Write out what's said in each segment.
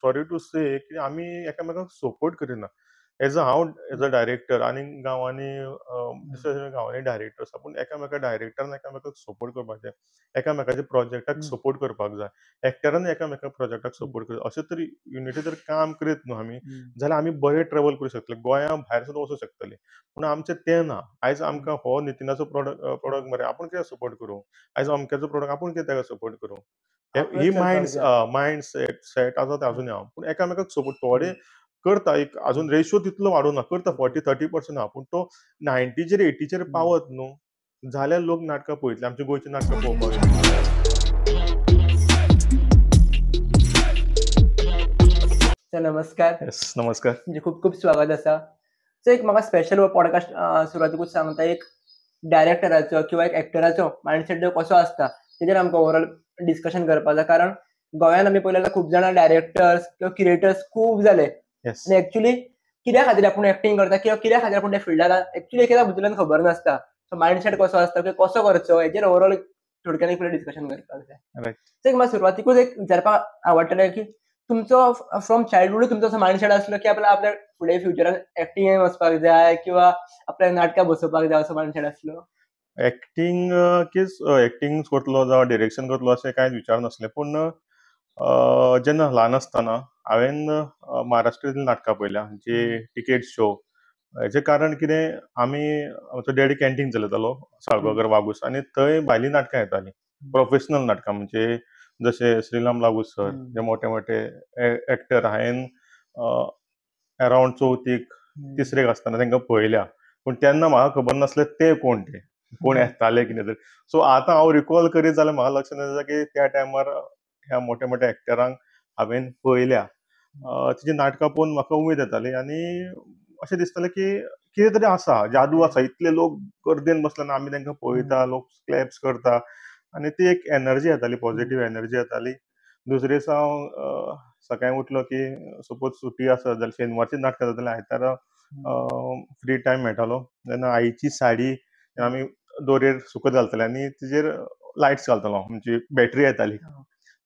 Sorry to से की आमी एकामेकांक सपोर्ट करिना. हांव एज अ डायरेक्टर आनी गांवांनी दुसऱ्या दुसऱ्या गांवांनी डायरेक्टर्स आपूण डायरेक्टरान एकामेकांक सपोर्ट करपाक जाय. एकामेकाच्या प्रोजेक्टाक हं. सपोर्ट करपाक जाय. एकट्यान एकामेका प्रोजेक्टाक हं. सपोर्ट करता. अशें तरी युनिटी जर काम करीत न्हू आमी, हं. जाल्यार आमी बरे ट्रॅव्हल करूंक शकतले. गोंया भायर सुद्दां वचूंक शकतले. पूण आमचें तें ना. आयज हं. आमकां हो नितिनाचो प्रॉडक्ट मरे आपूण कित्याक सपोर्ट करूं? आयज अमक्याचो प्रॉडक्ट आपूण कित्याक ताका सपोर्ट करूं? ही आपणच चलपाक जाय. मायंडसेट सेट आसा तें हं. अजूनय हांव. पूण एकामेकाक सपोर्ट हं. थोडे करता एक हं. अजून रेशो तितलो वाडोवना. करता हं. 40-30% आहा. पूण तो 90चेर 80चेर हं. पावत न्हू, जाल्यार लोक नाटकां पळयतले. आमची गोंयचीं नाटकां पळोवपाक येतले. सर नमस्कार. येस, नमस्कार. म्हणजे खूप खूप स्वागत आसा. सो एक म्हाका स्पेशल हो पॉडकास्ट सुरवातेकूच सांगता एक डायरेक्टराचो किंवा एक एक्टराचो मायंडसेट जो कसो आसता तेजेर आमकां ओवरऑल डिस्कशन करपाक जाय. कारण गोंयांत आमी पळयलें जाल्यार खूब जाणां डायरेक्टर्स किंवा क्रिएटर्स खूब जाले येस. आनी एक्चुअली कित्या खातीर आपूण एक्टिंग करता किंवा कित्या खातीर आपूण त्या फिल्डाक एक्चुअली एकेका भितरल्यान खबर नासता. सो मायंडसेट कसो आसता किंवा कसो करचो हेजेर ओवरऑल थोडक्यान एक डिस्कशन करपाक जाय. रायट. सो एक म्हाका सुरवातीकूच एक विचारपाक आवडटलें की तुमचो फ्रॉम चायल्डहूडच तुमचो असो मायंडसेट आसलो की आपल्या फुडें फ्युचरान एक्टिंगेक वचपाक जाय किंवा आपल्या नाटकां बसोवपाक जाय असो मायंडसेट आसलो? एक्टिंग करतलो जावं डिरेक्शन करतलो अशें कांयच विचार नासले. पूण जेन्ना ल्हान आसतना हांवेन महाराष्ट्रीयन नाटकां पळयल्या जे टिकेट शो. हेजें कारण कितें आमचो डॅडी कॅन्टीन चलयतालो साळगांवकर वागूस आनी थंय भायलीं नाटकां येतालीं. प्रोफेशनल नाटकां म्हणजे जशे श्रीराम लागू सर जे मोठे मोठे एक्टर हांवें अरावंड चवथीक तिसरेक आसतना तांकां पळयल्या. पूण तेन्ना म्हाका खबर नासलें ते कोण ते. कोण येताले कितें तरी. सो आतां हांव रिकॉल करीत जाल्यार म्हाका लक्षांत येता की त्या टायमार ह्या मोठ्या मोठ्या एक्टरांक हांवेन पळयल्या. तेजीं नाटकां पळोवन म्हाका उमेद येताली आनी अशें दिसतालें की कितें तरी आसा, जादू आसा. इतले लोक गर्देन बसल्यात आमी तांकां पळयता, लोक क्लॅप्स करता आनी ती एक एनर्जी येताली, पॉझिटीव एनर्जी येताली. दुसरे दिसा हांव सकाळीं उठलो की सपोज सुटी आसत जाल्यार शेनवारचीं नाटकां जातालीं आयतारा फ्री टायम मेळटालो तेन्ना आईची साडी आमी दोरयेर सुकत घालताले आनी तेजेर लायट्स घालतालो हांव. म्हणजे बॅटरी येताली.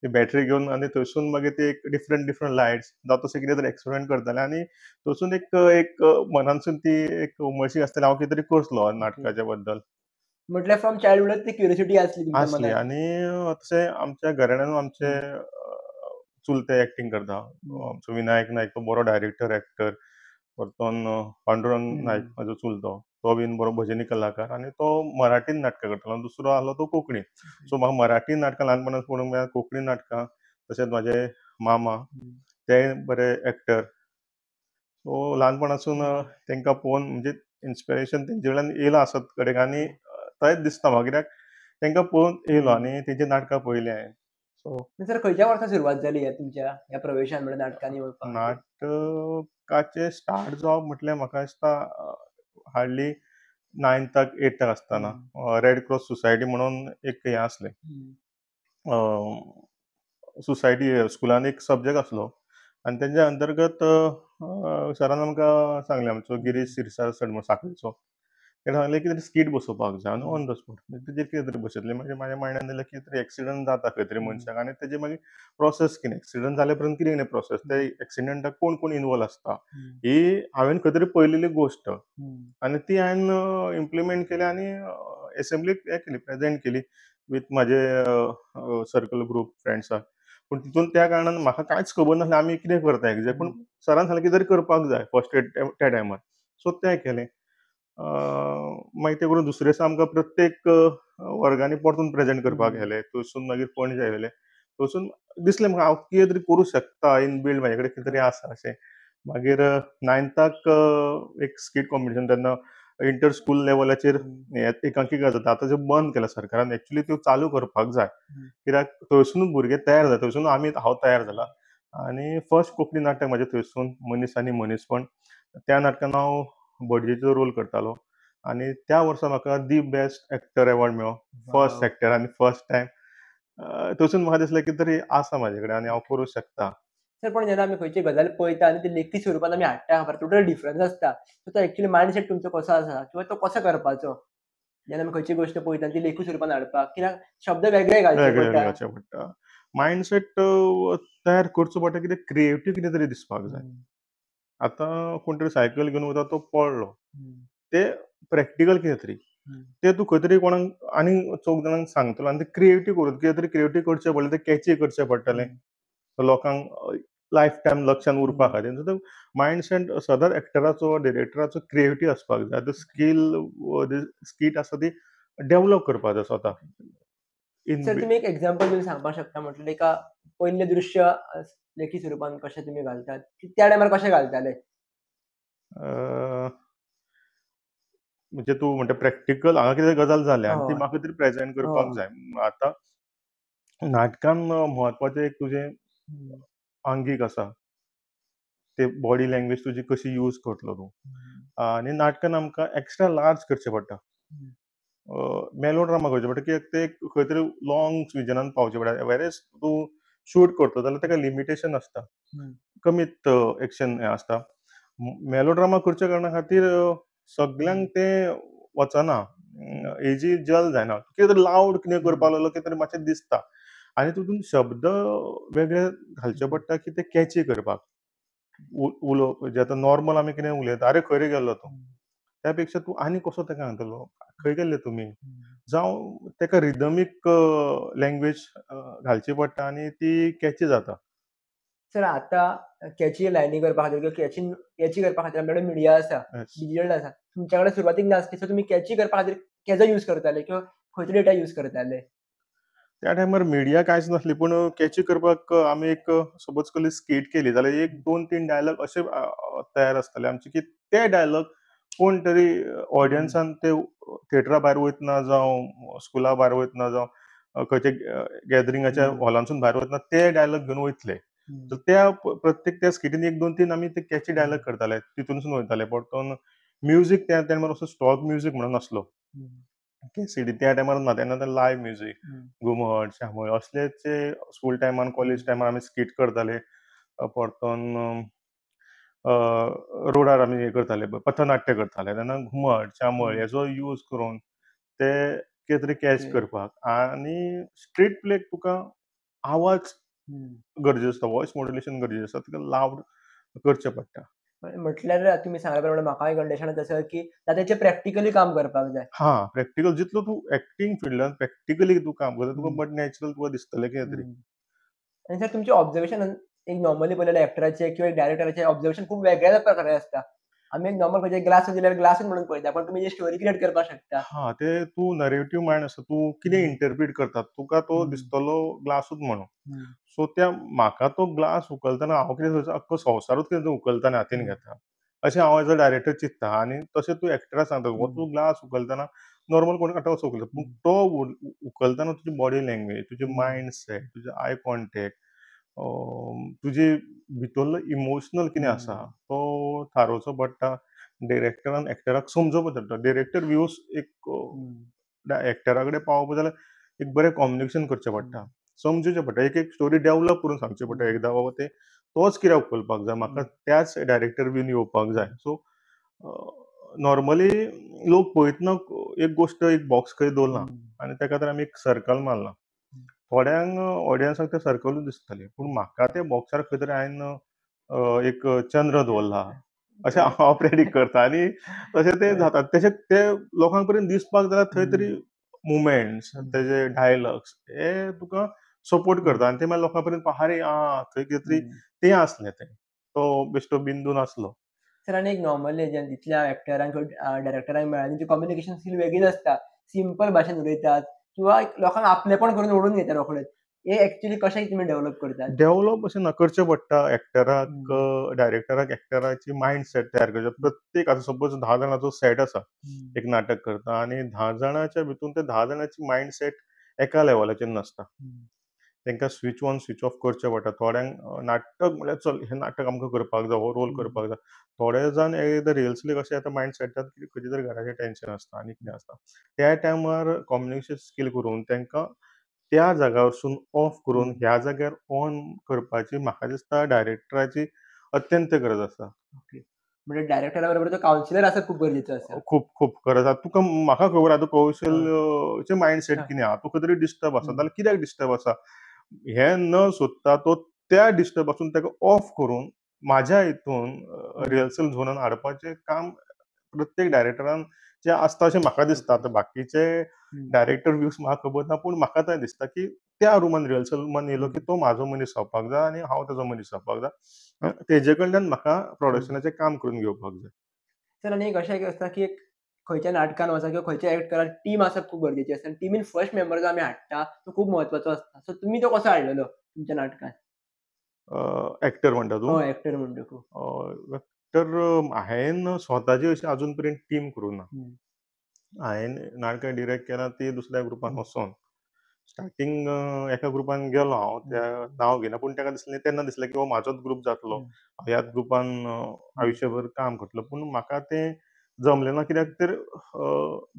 ती बॅटरी घेवन आनी थंयसून मागीर ते एक डिफरंट लायट्स जावं तशें कितें तरी एक्सपेरिमेंट करताले आनी थंयसून एक मनानसून ती एक उमळशीक आसताली हांव कितें तरी करतलो नाटकाच्या बद्दल. म्हटल्यार फ्रॉम चायल्डहूडच ती क्युरियोसिटी आसली तुमच्या आसली मनांत. आनी तशें आमच्या घराण्यांत आमचे चुलते एक्टिंग करता. आमचो विनायक नायक तो बरो डायरेक्टर, एक्टर. परतून पांडुरंग नायक म्हाजो चुलतो. तो बीन बरो भजनी कलाकार आनी तो मराठीन नाटकां करतालो आनी दुसरो आसलो तो कोंकणीन. सो म्हाका मराठी नाटकां ल्हानपणांत पळोवंक मेळ्ळ्यां, कोंकणी नाटकां. तशेंच म्हाजे मामा तेय बरे एक्टर. सो ल्हानपणासून तांकां पळोवन म्हणजे इन्स्पिरेशन तेंचे कडल्यान येयलां आसत कडेन आनी थंयच दिसता म्हाका कित्याक तांकां पळोवन येयलो आनी तेंचीं नाटकां पळयलीं हांवें. सो सर खंयच्या वर्सा सुरवात जाली ह्या तुमच्या ह्या प्रवेशान म्हणजे नाटकांनी वळपाक खातीर? नाटकाचें स्टार्ट जावप म्हटल्यार म्हाका दिसता हार्डली 9थाक 8थाक आसतना. रेड क्रॉस सोसायटी म्हणून एक हें आसलें. सोसायटी स्कुलान एक सब्जेक्ट आसलो आनी तेच्या अंतर्गत सरान आमकां सांगलें आमचो गिरीश सिरसाट सर म्हणून सांकळेचो. ताणें सांगलें की स्कीट बसोवपाक जाय आनी ऑन द स्पॉट तेजेर कितें तरी बसयतलें. मागीर म्हाज्या मायंडान आयलें कितें तरी एक्सिडंट जाता खंय तरी मनशाक आनी तेजेर मागीर प्रोसेस कितें, एक्सिडंट जाले उपरांत कितें प्रोसेस, ते एक्सिडंटाक कोण कोण इन्वॉल्व आसता ही हांवेन खंय तरी पळयलेली गोश्ट आनी ती हांवेन इम्प्लिमेंट केली आनी एसेंब्लीक हें केली, प्रेजेंट केली वीथ म्हाजे सर्कल ग्रूप फ्रेंड्साक. पूण तितून त्या कारणान म्हाका कांयच खबर नासलें आमी कितें करता एक्झॅक्ट. पूण सरान सांगलें कितें तरी करपाक जाय फर्स्ट एड त्या टायमार. सो तें केलें. मागीर तें करून दुसरे दिसा आमकां प्रत्येक वर्गांनी परतून प्रेजेंट करपाक गेले. थंयसून मागीर पणजे आयले. थंयसून दिसलें म्हाका हांव कितें तरी करूं शकता, इन बिल्ड म्हाजे कडेन कितें तरी आसा अशें. मागीर 9थाक एक स्कीट कॉम्पिटिशन तेन्ना इंटर स्कूल लेवलाचेर एकांकिका जाता. आतां तें बंद केला सरकारान. एक्चुअली त्यो चालू करपाक जाय. कित्याक थंयसूनच भुरगे तयार जाता. थंयसून हांव तयार जाला आनी फर्स्ट कोंकणी नाटक म्हाजें थंयसून मनीस आनी मनीसपण. त्या नाटकान हांव भटजीचो रोल करतालो आनी त्या वर्सा म्हाका दी बेस्ट एक्टर एवॉर्ड मेळ्ळो. फर्स्ट एक्टर आनी फर्स्ट टायम. थंयसून म्हाका दिसलें कितें तरी आसा म्हाजे कडेन आनी हांव करूं शकता. सर पण जेन्ना आमी खंयची गजाल पळयता आनी ती लेखी स्वरुपान आमी हाडटा खबर टोटल डिफरन्स आसता. सो तो एक्चुअली मायंडसेट तुमचो कसो आसा किंवा तो कसो करपाचो? जेन्ना आमी खंयची गोश्ट पळयता ती लेखी स्वरुपान हाडपाक कित्याक शब्द वेगळे घालचे वेगळे पडटा. घालचे पडटा. मायंडसेट तयार करचो पडटा, कितें क्रिएटीव कितें तरी दिसपाक जाय. आतां कोण तरी सायकल घेवन वता तो पडलो. ते प्रॅक्टिकल कितें तरी. ते तूं खंय तरी कोणाक आनीक 4 जाणांक सांगतलो आनी ते क्रिएटीव करून कितें तरी क्रिएटीव करचें पडलें, तें कॅची करचें पडटलें. लोकांक लायफ टायम लक्षांत उरपा खातीर. सो मायंडसेट सदांच एक्टराचो, डिरेक्टराचो क्रिएटीव आसपाक जाय. तो स्कीट आसा ती डेव्हलप करपाक जाय स्वता. सर तुम्ही एक एक्झाम्पल दिवन सांगपाक शकता म्हटल्यार एका पयलें दृश्य लेखी स्वरुपान कशें तुमी घालतात, की त्या टायमार कशें घालताले? म्हणजे तूं म्हणटा प्रॅक्टिकल हांगा कितें गजाल जाल्या आनी ती हय. म्हाका तरी प्रेझेंट करपाक हय. जाय. आतां नाटकान म्हत्वाचें एक तुजें हं. आंगीक आसा. ते बॉडी लँग्वेज तुजी कशी यूज करतलो तूं. आनी नाटकान आमकां एक्स्ट्रा लार्ज करचें पडटा. मेलोड्रामा करचें पडटा, कित्याक ते खंय तरी लाँग विजनान पावचें पडटा. व्हेरएज तूं शूट करता जाल्यार ताका लिमिटेशन आसता. कमीत एक्शन हें आसता. मेलोड्रामा करच्या कारणा खातीर सगल्यांक तें वचना. एजी जल जायना. कितें तरी लावड कितें करपाक लागलो कितें तरी मातशें दिसता. आनी तितून शब्द वेगळे घालचे पडटा की ते कॅची करपाक. उलोवप जे आतां नॉर्मल आमी कितें उलयता, "आरे खंय रे गेल्लो तूं?" त्या पेक्षा तूं आनी कसो ताका सांगतलो, "खंय गेल्ले तुमी?" जावं ताका रिदमीक लँग्वेज घालची पडटा आनी ती कॅची जाता. सर आता कॅची लायनी करपा खातीर किंवा कॅची करपा खातीर आमचे कडेन मिडिया आसा, येस. डिजिटल आसा. तुमच्या कडेन सुरवातीक नासली सो तुमी कॅची करपा खातीर केजो यूज करताले किंवा खंयचो डेटा यूज करताले? त्या टायमार मिडिया कांयच नासली, पूण कॅची करपाक आमी एक सपोज कसली स्कीट केली जाल्यार एक 2-3 डायलॉग अशे तयार आसताले आमचे, की ते डायलॉग कोण तरी ऑडियन्सान ते थिएटरा भायर वयतना जावं स्कुला भायर वयतना जावं खंयचे गॅदरिंगाच्या हॉलांतसून भायर वयतना ते डायलॉग घेवन वयतले. सो त्या प्रत्येक त्या स्किटीन 1-2-3 आमी ते कॅची डायलॉग करताले. तितूनसून वयताले. परतून म्युझीक त्या टायमार असो स्टॉक म्युझीक म्हणून नासलो. कॅसेटी त्या टायमार ना. तेन्ना ते लायव्ह म्युझीक, घुमट, शामेळ असलेचे स्कूल टायमान, कॉलेज टायमार आमी स्कीट करताले. परतून रोडार आमी हें करताले, पथनाट्य करताले. तेन्ना घुमट, शामेळ हेचो यूज करून ते कितें तरी कॅच करपाक आनी स्ट्रीट प्लेक तुका आवाज गरजेचो आसता. व्हॉयस मॉड्युलेशन गरजेचें आसता. तुका लावड करचें पडटा. म्हटल्यार तुमी सांगल्या प्रमाणे म्हाकाय कंडिशनच आसा की ताचेर प्रॅक्टिकली काम करपाक जाय. हां, प्रॅक्टिकल जितलो तूं एक्टिंग फिल्डांत प्रॅक्टिकली तूं काम करता तुका बट नॅचरल तुका दिसतलें कितें तरी. आणि सर तुमचे ऑब्झर्वेशन एक नॉर्मली पळयल्यार एक्टराचे किंवा एक डायरेक्टराचे ऑब्झर्वेशन खूप वेगळ्या प्रकारे आसता. आमी एक नॉर्मल खंयचे ग्लास दिल्यार ग्लासूच म्हणून पळयता, पण तुमी स्टोरी क्रिएट करपाक शकता. हां, ते तूं नरेटिव्ह मायंड आसा. तूं कितें इंटरप्रीट करता, तुका तो दिसतलो ग्लासूच म्हणून. सो त्या म्हाका तो ग्लास उखलतना हांव कितें करता, आख्खो संवसारूच कितें तरी उखलतना हातीन घेता. अशें हांव एज अ डायरेक्टर चिंत्ता आनी तशें तूं एक्टराक सांगता, हो तूं ग्लास उखलतना नॉर्मल कोण आतां कसो उखलता. पूण तो उखलतना तुजी बॉडी लँग्वेज, तुजें मायंडसेट, तुजें आय कॉन्टॅक्ट, तुजे भितरलो इमोशनल कितें आसा तो थारोवचो पडटा. डिरेक्टरान एक्टराक समजोवपाक पडटा. डिरेक्टर व्ह्यूज एक एक्टरा कडेन पावोवपाक जाल्यार एक बरें कम्युनिकेशन करचें पडटा. समजुचें पडटा. एक स्टोरी डेव्हलप करून सांगचें पडटा. एकदां बाबा ते तोच कित्याक उखलपाक जाय, म्हाका त्याच डायरेक्टर व्ह्यून येवपाक जाय. सो नॉर्मली लोक पळयतना एक गोश्ट एक बॉक्स खंय दवरला आनी त्या खातीर आमी एक सर्कल मारला. थोड्यांक ऑडियन्साक तें सर्कलूच दिसतलें, पूण म्हाका त्या बॉक्सार खंय तरी हांवें एक चंद्र दवरला अशें हांव प्रेडिक्ट करता आनी तशें तें जाता. तशें ते लोकांक पर्यंत दिसपाक जाल्यार थंय तरी मुवमेंट्स, तेजे डायलॉग्स हे तुका सपोर्ट करता आनी ते मागीर लोकां पर्यंत आरे थंय कितें तरी तें आसलें तें. तो बेश्टो बिंदू नासलो. सर आणि एक नॉर्मली जितल्या एक्टरांक किंवा डायरेक्टरांक मेळ्ळा तेंची कम्युनिकेशन स्किल वेगळीच आसता. सिंपल भाशेन उलयतात किंवा एक लोकांक आपलेपण करून ओडून घेता रोखडेच. हे एक्चुअली कशें तुमी डेव्हलप करतात? डेव्हलप अशें ना करचें पडटा. एक्टराक डायरेक्टराक एक्टराची मायंडसेट तयार करचो. प्रत्येक आतां सपोज 10 जाणांचो सेट आसा. एक नाटक करता आनी 10 जाणांच्या भितून ते 10 जाणांची मायंडसेट एका लेवलाचेर नासता. तांकां स्विच ऑन स्विच ऑफ करचें पडटा. थोड्यांक नाटक म्हळ्यार चल हें नाटक आमकां करपाक जाय, हो रोल करपाक जाय. थोडे जाण एकदां रिहर्सलीक अशे येता मायंडसेटान की खंयच्या तरी घराचें टेन्शन आसता आनी कितें आसता. त्या टायमार कम्युनिकेशन स्कील करून तांकां त्या जाग्या वरसून ऑफ करून ह्या जाग्यार ऑन करपाची म्हाका दिसता डायरेक्टराची अत्यंत गरज आसा. म्हणजे डायरेक्टरा बरोबर तो काउन्सिलर आसप खूप गरजेचो आसा. खूब खूब गरज आसा. तुका म्हाका खबर आहा कौशल्यचें मायंडसेट कितें आहा. तो खंय तरी डिस्टर्ब आसा जाल्यार कित्याक डिस्टर्ब आसा हें न सोदता तो त्या डिस्टर्बासून ताका ऑफ करून म्हाज्या हितून रिहर्सल झोनान हाडपाचें काम प्रत्येक डायरेक्टरान जें आसता अशें म्हाका दिसता. आतां बाकीचे डायरेक्टर व्ह्यूज म्हाका खबर ना, पूण म्हाका तर दिसता की त्या रुमान रिहर्सल रुमान येयलो की तो म्हाजो मनीस जावपाक जाय आनी हांव तेजो मनीस जावपाक जाय. तेजे कडल्यान म्हाका प्रोडक्शनाचें काम करून घेवपाक जाय. सर आनी एक अशें एक आसता की एक खंयच्या नाटकान वचा किंवा खंयच्या एक्टराक टीम आसप खूब गरजेची आसता. टिमीन फर्स्ट मेंबर जो आमी हाडटा तो खूब म्हत्वाचो आसता. सो तुमी तो कसो हाडलेलो तुमच्या नाटकान? एक्टर म्हणटा तूं? हय, एक्टर म्हणटकूच. तर हांवें स्वताची अशी अजून पर्यंत टीम करूं ना. हांवें नाटकां डिरेक्ट केलां ती दुसऱ्या ग्रुपान वचोन. स्टार्टींग एका ग्रुपान गेलो हांव, त्या नांव घेयना, पूण ताका दिसलें तेन्ना दिसलें की हो म्हाजोच ग्रूप जातलो. ह्याच ग्रुपान आयुश्यभर काम करतलो. पूण म्हाका तें जमलें ना, कित्याक तर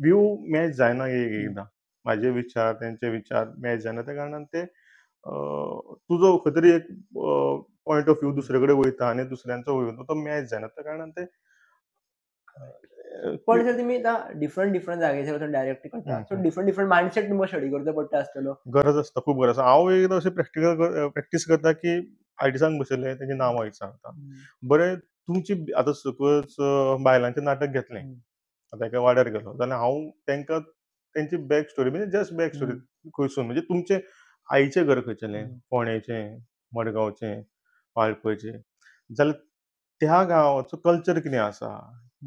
व्यू मॅच जायना एक एकदां. म्हाजे विचार, तेंचे विचार मॅच जायना. त्या कारणान ते तुजो खंय तरी एक पॉयंट ऑफ व्यू दुसरे कडेन वयता आनी दुसऱ्यांचो वयता तो मॅच जायना. त्या कारणान ते पण सर तुमी आतां डिफरंट जाग्याचेर वचून डायरेक्ट करता. सो डिफरंट मायंडसेट तुमकां स्टडी करचो पडटा आसतलो. गरज आसता, खूब गरज आसता. हांव एकदां अशें प्रॅक्टीस करता की आर्टिस्टांक बसयलें, तेंची नांवां विचारता. बरें, तुमची आतां सपोज बायलांचें नाटक घेतलें, आतां एका वाड्यार गेलो जाल्यार हांव तेंकां तेंची बॅक स्टोरी म्हणजे जस्ट बॅक स्टोरी खंयसून म्हणजे तुमचें आईचें घर खंयचेलें, फोंडेचें, मडगांवचें, वाळपयचें, जाल्यार त्या गांवाचो कल्चर कितें आसा,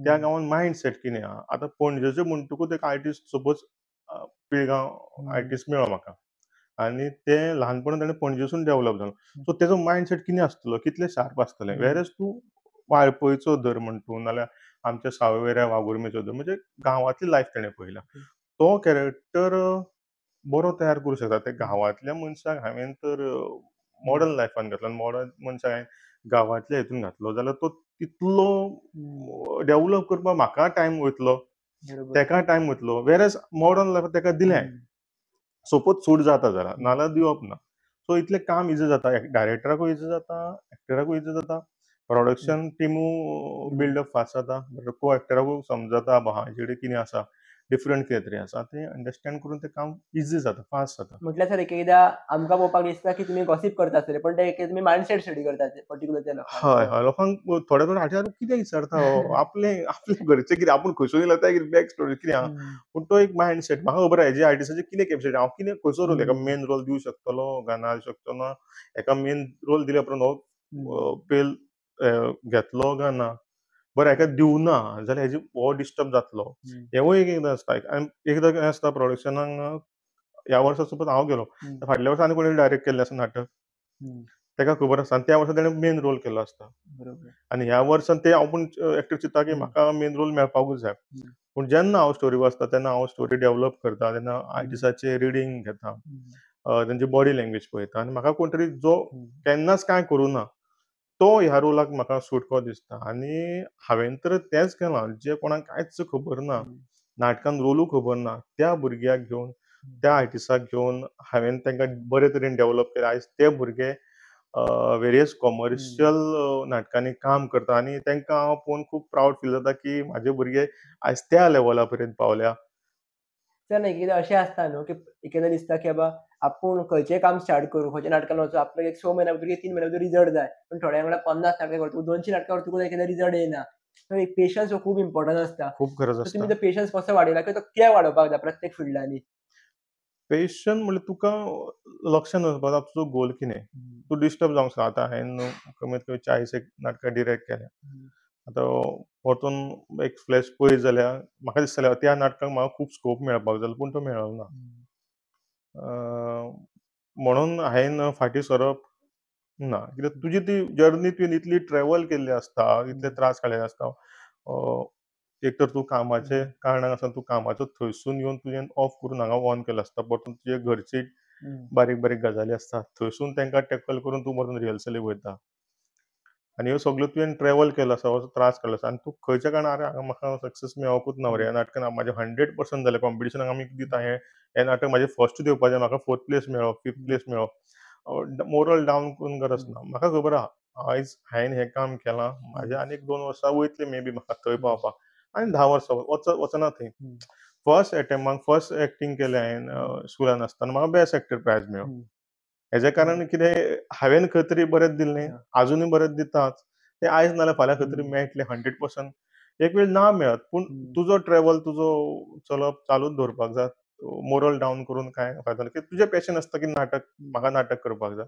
त्या गांवान मायंडसेट कितें आहा. आतां पणजेचो म्हणटकूच एक आर्टिस्ट सपोज पिळगांव आर्टिस्ट मेळ्ळो म्हाका आनी ते ल्हानपणान ताणें पणजेसून डेवलप जालो. सो तेजो मायंडसेट कितें आसतलो, कितलें शार्प आसतलें. व्हेरएज तूं वाळपयचो धर म्हण तूं, नाल्यार आमच्या सावयवेऱ्या वागुर्मेचो धर, म्हणजे गांवांतली लायफ ताणें पळयला. तो कॅरेक्टर बरो तयार करूंक शकता. त्या गांवांतल्या मनशाक हांवें तर मॉडर्न लायफान घातलो आनी मॉडर्न मनशाक हांवें गांवांतल्या हितून घातलो जाल्यार तो तितलो डेवलप करपाक म्हाका टायम वयतलो, तेका टायम वयतलो. व्हेरएज मॉडर्न लायफ ताका दिलें, सपोज सूट जाता जाल्यार, नाल्यार दिवप ना. सो इतलें काम इझी जाता. डायरेक्टराकूय इझी जाता, एक्टराकूय इझी जाता, प्रोडक्शन टिमूय बिल्डअप फास्ट जाता, को एक्टराकूय समजता बाबा हाचे कडेन कितें आसा, डिफरंट कितें तरी आसा, तें अंडरस्टँड करून तें काम इझी जाता, फास्ट जाता. म्हटल्यार सर एक-एकदां आमकां पळोवपाक दिसता की तुमी गॉसिप करता आसतले, पण ते तुमी मायंडसेट स्टडी करतात पर्टिक्युलर त्या हय, लोकांचो. हय. लोकांक थोडे फावट आर्टिस्ट कितें विचारता हो? आपलें घरचें कितें, आपूण खंयसून येयला तें बॅक स्टोरी कितें आहा. पूण तो एक मायंडसेट म्हाका खबर आहा हेजे आर्टिस्टाची कितें कॅपेसिटी, हांव कितें खंयचो रोल हेका मेन रोल दिवं शकतलो, गाना दिवं शकतलो, हेका मेन रोल दिल्या उपरांत हो पेल घेतलो गाना, बरें हेका दिवना जाल्यार हेजी हो डिस्टर्ब जातलो. हेवूय एक एकदां आसता. आनी एकदां कितें आसता प्रोडक्शनाक, ह्या वर्सा सपोज हांव गेलो, फाटल्या वर्सा आनी कोणें डायरेक्ट केल्लें आसा नाटक, तेका खबर आसता आनी त्या वर्सा ताणें मेन रोल केल्लो आसता. आनी ह्या वर्सान ते हांव पूण एक्टर चिंत्ता की म्हाका मेन रोल मेळपाकूच जाय. पूण जेन्ना हांव स्टोरी वाचता तेन्ना हांव स्टोरी डेवलप करता, तेन्ना आर्टिस्टाचें रिडींग घेता, तेंची बॉडी लँग्वेज पळयता आनी म्हाका कोण तरी जो केन्नाच कांय करूं ना तो ह्या रोलाक म्हाका सूट कहो दिसता. आनी हांवें तर तेंच केलां जें कोणाक कांयच खबर ना, नाटकान रोलू खबर ना, त्या भुरग्याक घेवन, त्या आर्टिस्टाक घेवन हांवें तांकां बरे तरेन डेवलप केलें. आयज ते भुरगे वेरियस कॉमर्शियल नाटकांनी काम करता आनी तांकां हांव पळोवन खूब प्रावड फील जाता की म्हाजे भुरगे आयज त्या लेवला पर्यंत पावल्या. सर एकएकदां अशें आसता न्हू की एकएकदां दिसता की बाबा आपूण खंयचेंय काम स्टार्ट करूं, खंयच्या नाटकान वचूं, आपल्याक एक 6 म्हयन्या भितर की 3 म्हयन्या भितर रिजल्ट जाय. पण थोड्या वेळार 50 नाटकां करतकूच 200 नाटकां करतकूच एकएकदां रिजल्ट येयना. सो एक पेशन्स हो खूब इम्पोर्टंट आसता. खूब गरज सो तुमी आसता. तो पेशन्स कसो वाडयला किंवा तो कित्याक वाडोवपाक जाय प्रत्येक फिल्डांनी? पेशंट म्हणल्यार तुका लक्षान दवरपाक जाय तुजो गोल कितें. तूं डिस्टर्ब जावंक शकता. आतां हांवें कमीत कमी 40 एक नाटकां डिरेक्ट केल्या. आतां परतून एक फ्लॅश पळयत जाल्यार म्हाका दिसतालें त्या नाटकाक म्हाका खूब स्कोप मेळपाक जाय पूण तो मेळ्ळो ना. म्हणून हांवें फाटीं सरप ना. कित्याक तुजी ती जर्नी तुवें इतली ट्रॅव्हल केल्ली आसता, इतले त्रास काडलेले आसता. एक तर तूं कामाचे कारणान आसा तूं कामाचो थंयसून येवन तुवें ऑफ करून हांगा ऑन केलो आसता. परतून तुजे घरची बारीक बारीक गजाली आसता. थंयसून तांकां टॅकल करून तूं परतून रिहर्सलीक वयता. आनी ह्यो सगळ्यो तुवें ट्रॅव्हल केलो आसा, हो त्रास काडलो आसा आनी तूं खंयच्या कारणान आरे हांगा म्हाका सक्सेस मेळोकूच ना ह्या नाटकान म्हाजें 100% जालें. कॉम्पिटिशनाक आमी दिता हें नाटक म्हाजें फर्स्ट दिवपाचें, म्हाका 4th प्लेस मेळ्ळो, 5th प्लेस मेळ्ळो. मोरल डावन करून गरज ना. म्हाका खबर आहा आयज हांवें हें काम केलां, म्हाजे आनीक 2 वर्सां वयतलीं मे बी म्हाका थंय पावपाक आनी 10 वर्सां वचना थंय. फर्स्ट एक्टींग केलें हांवें स्कुलान आसतना म्हाका बेस्ट एक्टर प्रायज मेळ्ळो. हेजे कारण कितें हांवेन खंय तरी बरेंच दिल्लें, अजुनूय बरेंच दिताच. तें आयज नाल्यार फाल्यां खंय तरी मेळटलें 100%. एक वेळ ना मेळत, पूण तुजो ट्रॅव्हल तुजो चलप चालूच दवरपाक जाय. मोरल डावन करून कांय फायदो ना. कित्याक तुजें पॅशन आसता की म्हाका नाटक करपाक जाय.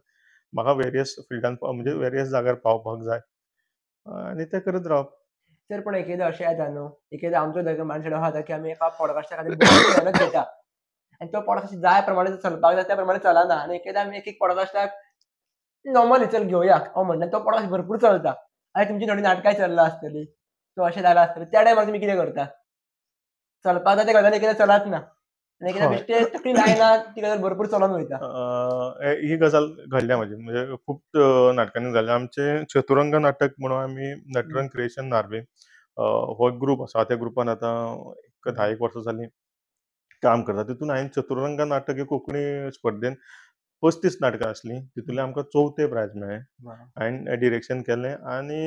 म्हाका वेरियस फिल्डान म्हणजे वेरियस जाग्यार पावपाक जाय आनी तें करत रावप. सर पण एकएकदां अशें येता न्हू, एकएकदां आमचो मायंडसेट असो जाता की आमी एका पॉडकास्टा खातीर बरीच मेहनत घेता आनी तो पॉडकास्ट जाय प्रमाणे चलपाक जाय त्या प्रमाणे चलना आनी एकएकदां आमी एक पॉडकास्टाक नॉर्मली चल घेवया हांव म्हणटा तो पॉडकास्ट भरपूर चलता आनी तुमची थोडी नाटकांय चल्लां आसतलीं सो अशें जालां आसतलें. त्या टायमार तुमी कितें करता? चलपाक जाय त्या गजाली एकएकदां चलत ना आनी एकएकदां हय. बेश्टे तकली लायना ती गजाल भरपूर चलोन वयता. ही गजाल घडल्या म्हाजी म्हणजे खूब नाटकांनी जाल्या. आमचें चतुरंग नाटक म्हणून आमी नटरंग क्रिएशन नार्वे हो एक ग्रूप आसा. त्या ग्रुपान आतां एक 10 वर्सां जालीं काम करता. तितून हांवें चतुरंग नाटक हे कोंकणी स्पर्धेन 35 नाटकां आसलीं. तितूंतलें आमकां 4थें प्रायज मेळ्ळें. हांवें डिरेक्शन केलें आनी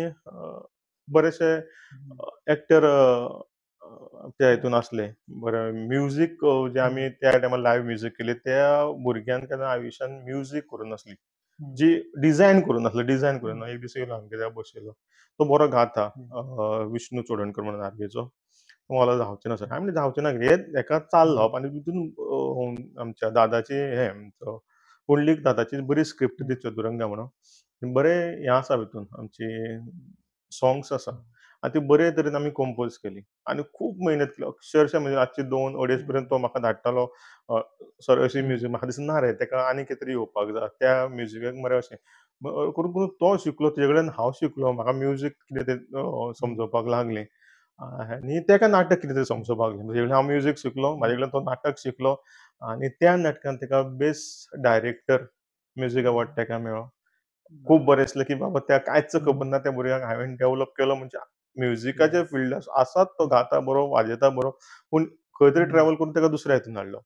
बरेशे एक्टर त्या हितून आसले. बरे म्युजीक जें आमी त्या टायमार लायव्ह म्युजीक केली त्या भुरग्यान केन्ना आयुश्यान म्युजीक करूं नासली. जी डिझायन करूं नासली, डिझायन करूं ना. एक दीस येयलो आमगे थंय बशिल्लो. तो बरो गाता विष्णू चोडणकर म्हणून आर्वेचो. तो म्हणलो जावचें ना सर. हांवें म्हणलें जावचें ना कितें हेका चाल लावप आनी तितून आमच्या दादाची पुंडलीक दादाची बरी स्क्रिप्ट ती चतुरंगा म्हणून. बरें हें आसा भितून आमची सॉंग्स आसा आनी ती बरे तरेन आमी कंपोज केली आनी खूब मेहनत केली. अक्षरशः म्हणजे रातचे 2-2:30 पर्यंत तो म्हाका धाडटालो. सर अशी म्युजीक म्हाका दिसलें ना रे तेका आनी कितें तरी येवपाक जाय. त्या म्युजिकाक मरे अशें करून करून तो शिकलो तेजे कडल्यान हांव शिकलो. म्हाका म्युजीक कितें तें समजोवपाक लागलें आनी तेका नाटक कितें तें समजोवपाक लागलें. तेजे कडल्यान हांव म्युजीक शिकलो, म्हाजे कडल्यान तो नाटक शिकलो आनी त्या नाटकान तेका बेस्ट डायरेक्टर म्युजीक अवॉर्ड तेका मेळ्ळो. खूब बरें दिसलें की बाबा त्या कांयच खबर ना त्या भुरग्याक हांवें डेव्हलप केलो म्हणजे म्युजिकाच्या फिल्डार आसात तो गाता बरो, वाजयता बरो, पूण खंय तरी ट्रॅव्हल करून तेका दुसऱ्या हितून हाडलो.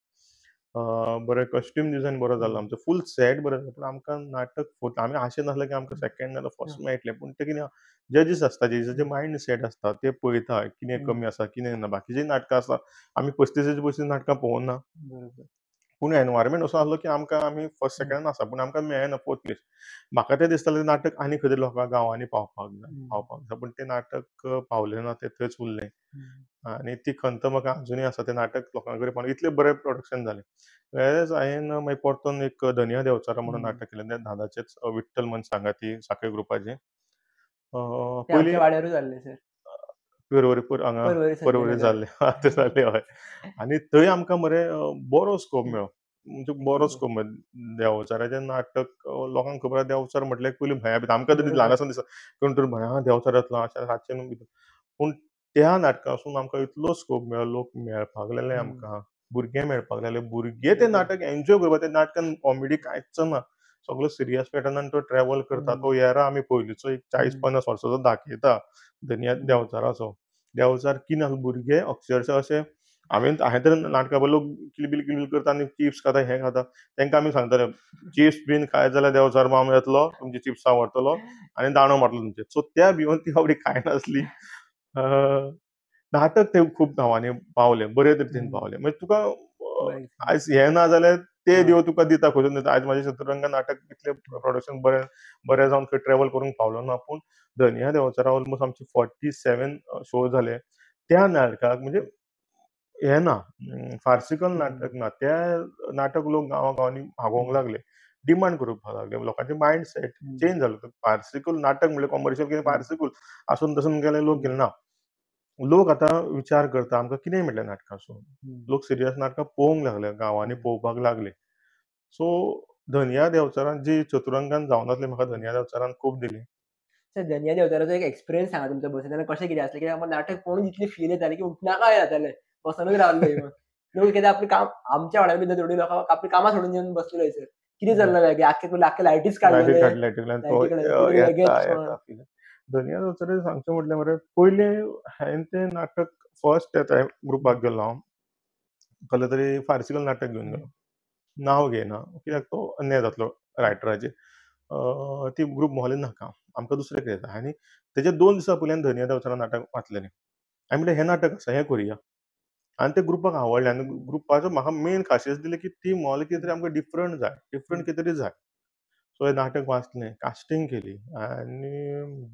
बरें कॉस्ट्यूम डिझायन बरो जाल्लो आमचो. फूल सेट बरो जाल्लो. पूण आमकां नाटक आमी आशें नासलें की आमकां सेकंड नाल्यार फर्स्ट मेळटलें. पूण तें कितें जजीस आसता जेचे मायंड सेट आसता ते पळयता कितें कमी आसा कितें ना. बाकीचीं नाटकां आसा आमी 35 नाटकां पळोवंक ना. पूण एनवायरमेंट असो आसलो की आमी फर्स्ट सेकंडान आसा पूण आमकां मेळ्ळें फोर्थ प्लेस. म्हाका तें दिसतालें नाटक आनी खंय तरी लोकां गांवांनी पावपाक जाय. पूण तें नाटक पावलें ना तें थंयच उरलें आनी ती खंत म्हाका अजुनूय आसा. तें नाटक लोकां कडेन पावलें. इतलें बरें प्रोडक्शन जालें. वेरएज हांवें मागीर परतून एक धनिया देंवचारा म्हणून नाटक केलें. तें दादाचेंच विठ्ठल म्हण सांगाती सांखळे ग्रुपाचें. तें पयलीं आमच्या वाड्यारूच जाल्लें सर. पर्वरी हांगा परवरी पर्वरी संजयनगर. जाल्लें. तें जाल्लें हय. आनी थंय आमकां मरे बरो स्कोप मेळ्ळो. म्हणजे बरो स्कोप मेळ्ळो. देंवचाराचें नाटक लोकांक खबर आहा देंवचार म्हटल्यार पयलीं भंया भितर आमकां तरी ल्हान आसतना दिसता कोण तरी भंय देंवचार येतलो अशें रातचें न्हू भितर. पूण त्या नाटकासून आमकां इतलो स्कोप मेळ्ळो. लोक मेळपाक लागले आमकां. भुरगे मेळपाक लागले. भुरगे तें नाटक एन्जॉय करपाक त्या नाटकान कॉमेडी कांयच ना. सगळो सिरियस पॅटर्नान तो ट्रॅव्हल करता. तो एरा आमी पयलींचो एक 40-50 वर्साचो दाखयता. धनिया देंवचाराचो. देंवचार कितें आसलो भुरगे अक्षरशः अशें हांवें तर नाटका पयलो किलबिल किलबिल करता आनी चिप्स खाता हें खाता. तेंकां आमी सांगताले चिप्स बीन खायत जाल्यार देंवचार मामा येतलो, तुमची चिप्सां व्हरतलो आनी दांडो मारतलो तुमचेर. सो त्या भिवून ती बाबडी खायनासली. नाटक तें खूब गांवांनी पावलें. बरे तरेन पावलें. मागीर तुका आयज हें ना जाल्यार ते देव तुका दिता खंयसून दिता. आयज म्हाजें चतुरंग नाटक इतलें प्रोडक्शन बरें जावन खंय ट्रॅव्हल करूंक पावलो ना. पूण धनिया देंवचारा ऑलमोस्ट आमचे 47 शो जाले. त्या नाटकाक म्हणजे हें ना फार्सिकल नाटक ना. तें नाटक लोक गांवांनी हागोवंक लागले. डिमांड करपाक लागले. लोकांचे मायंड सेट चेंज जालो. फार्सिकल नाटक म्हणल्यार कमर्शियल कितें फार्सिकल आसून तसून गेले लोक गेले ना. लोक आतां विचार करता आमकां कितेंय मेळटलें नाटकासून. लोक सिरियस नाटकां पळोवंक लागले. गांवांनी पळोवपाक लागले. सो धनिया देंवचारान जी चतुरंगान जावनासली म्हाका धनिया देंवचारान खूब दिली. सर धनिया देंवचाराचो एक एक्सपिरियन्स सांगा तुमच्या बसयन तेन्ना कशें कितें आसलें? कित्याक आमकां नाटक पळोवन इतली फील येताली की उठनाका जातालें. बसनूच रावल्ले थंय. लोक कितें आपलें काम आमच्या वाड्यार भितर थोडीं लोकां आपलीं कामां सोडून येवन बसलेले थंयसर. कितें चल्लां वेगळें आख्खे लायटीच लायटी काडलेले. काडल्यान तो लायटी काडलेले कितें तरी येता वेगळेंच येता फील. धनिया देंवचाराचें सांगचें म्हटल्यार मरे पयलीं हांवें तें नाटक फर्स्ट येता ग्रुपाक गेल्लो हांव. कसलें तरी फार्सिकल नाटक घेवन गेलो. नांव घेयना कित्याक तो अन्याय जातलो रायटराचेर. ती ग्रूप मोहले नाका. आमकां दुसरें कितें जाय आनी तेजे 2 दिसा पयलीं हांवें धनिया देंवचारा नाटक वाचलेलें. हांवें म्हणलें हें नाटक आसा हें करुया. आनी तें ग्रुपाक आवडलें आनी ग्रुपाचो म्हाका मेन खासियत दिली की ती मोहल कितें तरी आमकां डिफरंट जाय. डिफरंट कितें तरी जाय. सो हें नाटक वाचलें, कास्टिंग केली आनी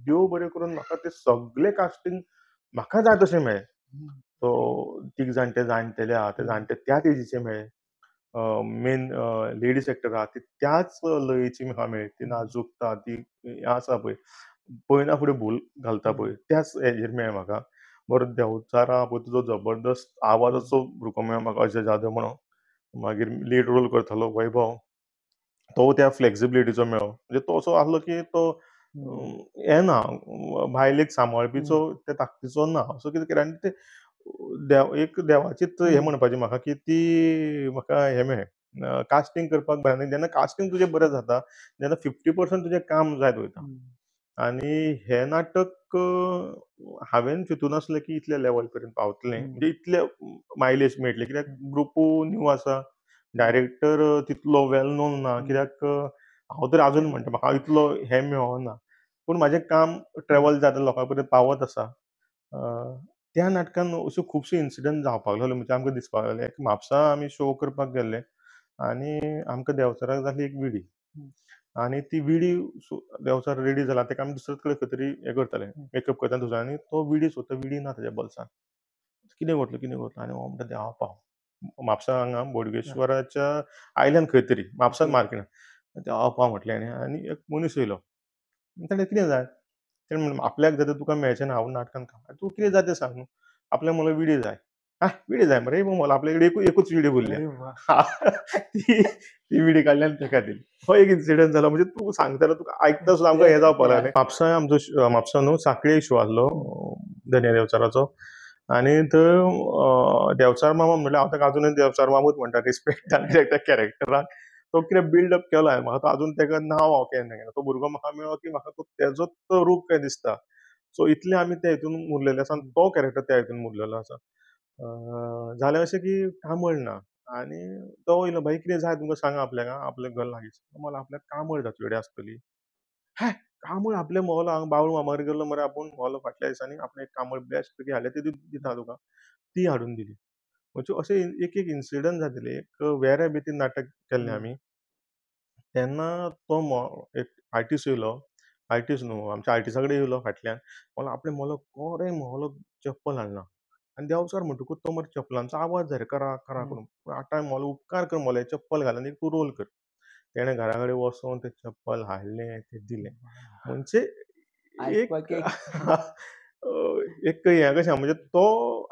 देव बरें करून म्हाका ते सगळे कास्टिंग म्हाका जाय तशें मेळ्ळें. सो तीग जाण ते जाणटेले आहा ते जाणटे त्याच एजीचे मेळ्ळे. मेन लेडीज एक्टर आहा ती त्याच लयेची म्हाका मेळ्ळी. ती नाजूकता, ती हें आसा पळय, पयना फुडें भूल घालता पळय, त्याच हेजेर मेळ्ळें म्हाका. बरो देंवचार आहा पळय तुजो जबरदस्त आवाजाचो भुरको मेळ्ळो म्हाका अजय जाधव म्हणून. मागीर लीड रोल करतालो वैभव. तो त्या फ्लेक्सिबिलिटीचो मेळ्ळो. म्हणजे तो असो आसलो की तो हें ना, बायलेक सांबाळपीचो त्या ताकदीचो ना. असो कितें केलें आनी ते एक देवाचीच हें म्हणपाचें म्हाका की ती म्हाका हें मेळ्ळें कास्टिंग करपाक बरें. आनी जेन्ना कास्टिंग तुजें बरें जाता, तेन्ना 50% तुजें काम जायत वयता. आनी हें नाटक हांवेन चिंतूं नासलें की इतल्या लेवल पर्यंत पावतलें. म्हणजे इतले मायलेज मेळटली. कित्याक ग्रुपू न्यू आसा. डायरेक्टर तितलो वेल नोन ना. कित्याक हांव तर अजून म्हणटा म्हाका इतलो हें मेळोना. पूण म्हाजें काम ट्रॅव्हल जाता लोकां पर्यंत पावत आसा. त्या नाटकान अश्यो खुबश्यो इन्सिडंट जावपाक लागल्यो. म्हणजे आमकां दिसपाक लागलें एक म्हापसा आमी शो करपाक गेल्ले आनी आमकां देंवचाराक जाली एक विडी. आनी ती विडी देंवचार रेडी जाला तेका आमी दुसरे कडेन खंय तरी हें करताले, मेकअप करताले थंयसर आनी तो विडी सोदता, विडी ना ताच्या बॉल्सान. कितें करतलो आनी हांव म्हणटा देवा पाव. म्हापसा हांगा बोडगेश्वराच्या आयल्यान खंय तरी, म्हापसान मार्केट ना. देवा पाव म्हटलें आनी एक मनीस येयलो. ताणें कितें जाय? ताणें म्हणलें आपल्याक जाय तें तुका मेळचें ना, हांव नाटकान काम. तूं कितें जाय तें सांग न्हू. आपल्याक म्हणलें विडी जाय. विडी जाय मरे म्हणलें आपल्या कडेन एकूच विडी उरल्या. ती विडी काडली आनी ताका दिली. हो एक इन्सिडंट जालो. म्हणजे तूं सांगतालो तुका आयकता सुद्दां आमकां हें जावपाक लागलें. म्हापसा आमचो म्हापसा न्हू सांखळे शो आसलो धन्या देंवचाराचो. आनी थंय देंवचार मामा म्हणल्यार हांव ताका अजुनूय देंवचार मामूच म्हणटा रिस्पेक्टान त्या कॅरेक्टराक. तो कितें बिल्ड अप केलो हांवें. म्हाका तो अजून ताका नांव हांव केन्ना घेना. तो भुरगो म्हाका मेळ्ळो की म्हाका तो तेजोच तो रूप काय दिसता. सो इतले आमी त्या हितून मुरलेले आसा आनी तो कॅरेक्टर त्या हितून मुरलेलो आसा. जालें अशें की कांबळ ना आनी तो वयलो भाई कितें जाय तुमकां सांगा आपल्याक आपलें घर लागींच. म्हणलें आपल्याक कांबळ जातली कडेन आसतली. हें कांबळ आपल्या मोला हांगा बाळू मामागेर गेल्लो मरे आपूण मोलो फाटल्या दिसांनी आपणें एक कांबळ बेस्ट पैकी हाडलें ती दिता तुका. ती हाडून दिली. म्हणजे अशे एक एक इन्सिडंट जातले. एक वेऱ्या भीतीन नाटक केल्लें आमी. तेन्ना तो एक आर्टिस्ट येयलो. आर्टिस्ट न्हू आमच्या आर्टिस्टा कडेन येयलो फाटल्यान. म्हणलो आपल्या मोलो गरे मोलो चप्पल हाडला. आनी देंवचार म्हणटकूच तो मरे चप्पलांचो आवाज जाय रे करा करा करून. आतां मोलो उपकार कर मोले चप्पल घाल आनी तूं रोल कर. तेणें घरा कडेन वचोन तें चप्पल हाडलें तें दिलें. म्हणजे एक एक हें कशें म्हणजे तो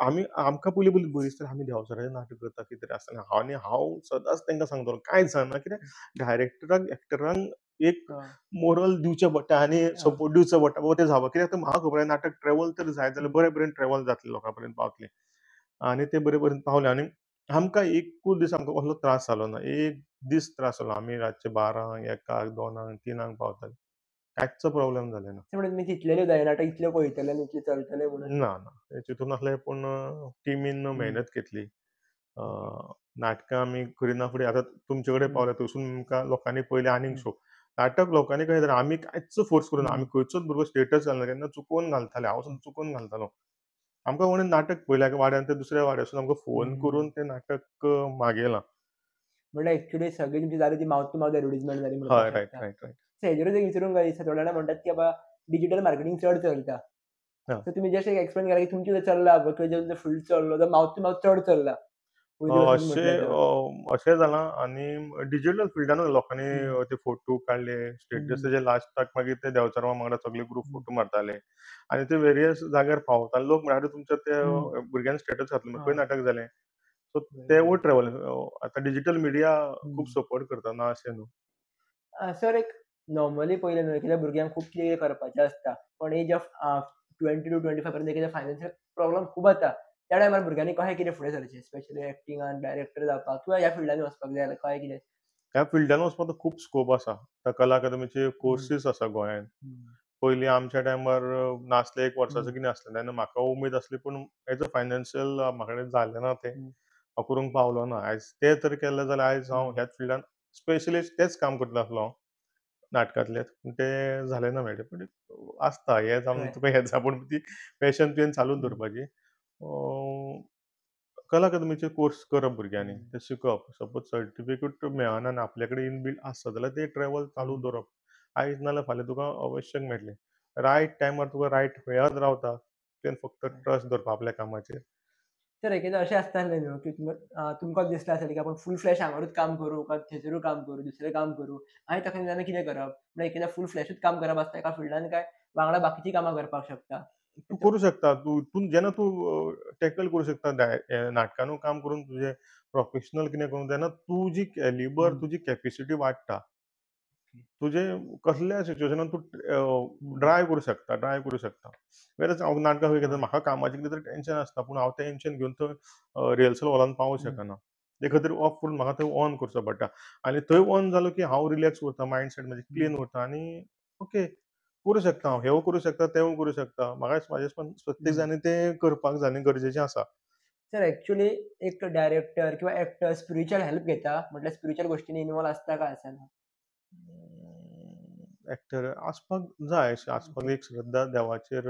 आमकां पयलीं पयलीं भंय दिसताली आमी देंवचाराचें नाटक करता कितें तरी आसतलें. आनी हांव सदांच तांकां सांगतालो कांयच जायना कित्याक डायरेक्टराक एक्टरांक एक मोरल दिवचें पडटा आनी सपोर्ट दिवचो पडटा बाबा तें जावपाक. कित्याक म्हाका खबर आहा नाटक ट्रॅव्हल तर जायत जाल्यार बरे पर्यंत ट्रॅव्हल जातलें लोकां पर्यंत पावतलें. आनी तें बरे पर्यंत पावलें आनी आमकां एकूच दीस आमकां कसलो त्रास जालो ना. एक दीस त्रास जालो. आमी रातचे 12 1 2 3 पावताले. कांयच प्रॉब्लेम जालें ना. म्हणून तुमी चिंतलेलें जाय नाटक इतलें पळयतले आनी इतलें चलतलें म्हणून. ना, ना. तें चिंतून नासलें पूण टिमीन मेहनत घेतली. नाटकां आमी करिना फुडें आतां तुमचे कडेन पावले थंयसून आमकां लोकांनी पयलें आनीक शो. नाटक लोकांनी कशें जालें आमी कांयच फोर्स करूना. आमी खंयचोच भुरगो स्टेटस घालना केन्ना चुकोवन घालताले. हांव सुद्दां चुकोवन घालतालो. आमकां कोणें नाटक पयल्या वाड्यान ते दुसऱ्या वाड्यासून आमकां फोन करून तें नाटक मागयलां. म्हणल्यार एक्चुअली सगळी तुमची जाली ती माउथ टू माउथ एडवर्टायजमेंट जाली म्हणपाक हय, रायट, शकता. Right, right. हेजेरूच एक विचारूंक जाय दिसता थोडे जाणां म्हणटात की बाबा डिजिटल मार्केटिंग चड चलता. हां. सो तुमी जस्ट एक एक्सप्लेन केला की तुमचें जर चल्लां किंवा जो फील्ड चल्लो तर माउथ टू माउथ चड चल्ला. पयलीं पासून म्हटल्यार तर. अशें जालां आनी डिजिटल फिल्डानूय लोकांनी ते फोटो काडले, स्टेटसाचेर लास्टाक मागीर ते देंवचार मामा वांगडा सगळे ग्रूप फोटो मारताले आनी ते वेरियस जाग्यार पावताले. लोक म्हणटाले तुमच्या त्या भुरग्यान स्टेटस घातलो खंय नाटक जालें. सो तेवूय ट्रॅव्हल आतां डिजिटल मिडिया खूब सपोर्ट करता ना अशें न्हू. सर एक नॉर्मली पयलें न्हू एखाद्या भुरग्यांक खूब कितें करपाचें आसता. पण एज ऑफ 20 to 25 पर्यंत एखाद्या फायनान्शियल प्रॉब्लेम खूब येता. त्या टायमार भुरग्यांनी कशें कितें फुडें सरचें स्पेशली एक्टिंगान डायरेक्टर जावपाक किंवा ह्या फिल्डान वचपाक जाय जाल्यार कशें कितें? ह्या फिल्डान वचपाक खूब स्कोप आसा. कला अकादमीचे कोर्सीस आसा गोंयांत. पयलीं आमच्या टायमार नासले 1 वर्साचो कितें आसलें तेन्ना म्हाका उमेद आसली पूण एज अ फायनान्शियल म्हाका कडेन जालें ना तें. हांव करूंक पावलो ना. आयज तें तर केलें जाल्यार आयज हांव ह्याच फिल्डान स्पेशली तेंच काम करतलो आसलो हांव नाटकांतलेंच. पूण तें जालें ना म्हाजें. पूण आसता हें जावन तुका हें जाय पूण ती पॅशन तुवें चालूच दवरपाची. कला अकादमीचे कोर्स करप भुरग्यांनी, हम्म. ते शिकप. सपोज सर्टिफिकेट मेळना आनी आपले कडेन इनबिल्ट आसता जाल्यार ते ट्रॅव्हल चालू हम्म. दवरप. आयज नाल्यार फाल्यां तुका अवश्यक मेळटलें. रायट टायमार तुका रायट वेळार रावता, तुवें फक्त ट्रस्ट दवरपा आपल्या कामाचेर. तर एकदा अशें आसतालें न्हू की तुमकां दिसलें आसतलें की आपण फूल फ्लॅश हांगारूच काम करूं काय थंयसरूच काम करूं, दुसरें काम करूं. आनी ताका निदान कितें करप? म्हणल्यार एकदा फूल फ्लॅशूच काम करप आसता एका फिल्डान काय वांगडा बाकीचीं कामां करपाक शकता? तूं करूं शकता. जेन्ना तूं टॅकल करूं शकता नाटकानूय काम करून तुजें प्रोफेशनल कितें करून तेन्ना तुजी कॅलिबर, हं. तुजी कॅपेसिटी वाडटा. तुजें कसल्याय सिच्युएशनान तूं हं. ड्रायव्ह करूं शकता, ड्रायव्ह करूं शकता. वेरएज हांव नाटकां खंय घेता, हां. म्हाका कामाचें कितें तरी टेन्शन आसता, पूण हांव टेन्शन घेवन थंय रिहर्सल हॉलान पावूंक हं. शकना. ते खंय तरी ऑफ करून म्हाका थंय ऑन करचो पडटा. आनी थंय ऑन जालो की हांव रिलॅक्स उरता, मायंडसेट म्हजें हं. क्लीन उरता आनी ओके, करूं शकता हांव. हेंवूय करूं शकता, तेंवूय करूं शकता. म्हाका म्हाजे हिसपान प्रत्येक हं. जाणी तें करपाक जाय आनी गरजेचें आसा. सर ॲक्चुअली एक डायरेक्टर किंवा एक्टर स्पिरिच्युअल हेल्प घेता म्हटल्यार स्पिरिच्युअल गोश्टींनी इन्व्हॉल्व आसता काय आसना? एक्टर आसपाक जाय, आसपाक ओके. एक श्रद्धा देवाचेर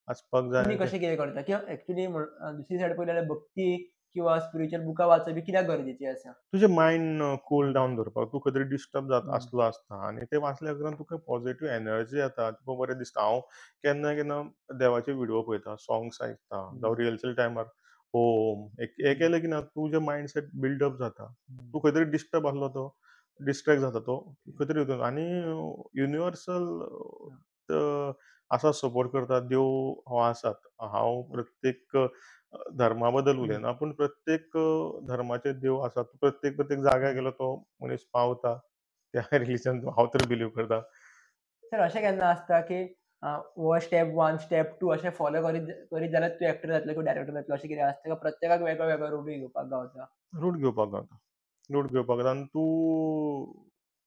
आसपाक जाय तुमी आनी कशें कितें करता? किंवा ॲक्चुअली दुसरी सायड पळयलें जाल्यार भक्ती किंवा स्पिरिच्युअल बुकां वाचप ही कित्याक गरजेची आसा? तुजें मायंड कूल हं. डावन दवरपाक. तूं खंय तरी डिस्टर्ब जाता हं. आसलो आसता आनी तें वाचल्या उपरांत तुका पॉझिटिव्ह एनर्जी येता. तुका बरें दिसता. हांव केन्ना केन्ना देवाचे व्हिडिओ पळयतां, सॉंग्स आयकतां हं. जावं रिहर्सल टायमार ओम हें हं. केलें की ना तुजें मायंडसेट बिल्डअप जाता. हं. तूं खंय तरी डिस्टर्ब आसलो तो डिस्ट्रॅक्ट जाता तो ओके. खंय तरी वचून आनी युनिवर्सल हां. आसा सपोर्ट करता. देव हो आसात. हांव प्रत्येक धर्मा बद्दल हं. उलयना, पूण प्रत्येक धर्माचे देव आसात. प्रत्येक जाग्यार हं. गेलो तो मनीस पावता. त्या रिलीजन हांव तर बिलीव करतां. सर अशें केन्ना आसता की हो स्टेप 1, स्टेप 2 अशें फॉलो करीत करीत जाल्यार तूं एक्टर जातलो किंवा डायरेक्टर जातलो अशें कितें आसता काय प्रत्येकाक वेगळो वेगळो रूट घेवपाक गावता? रूट घेवपाक गावता. रूट घेवपाक जाता आनी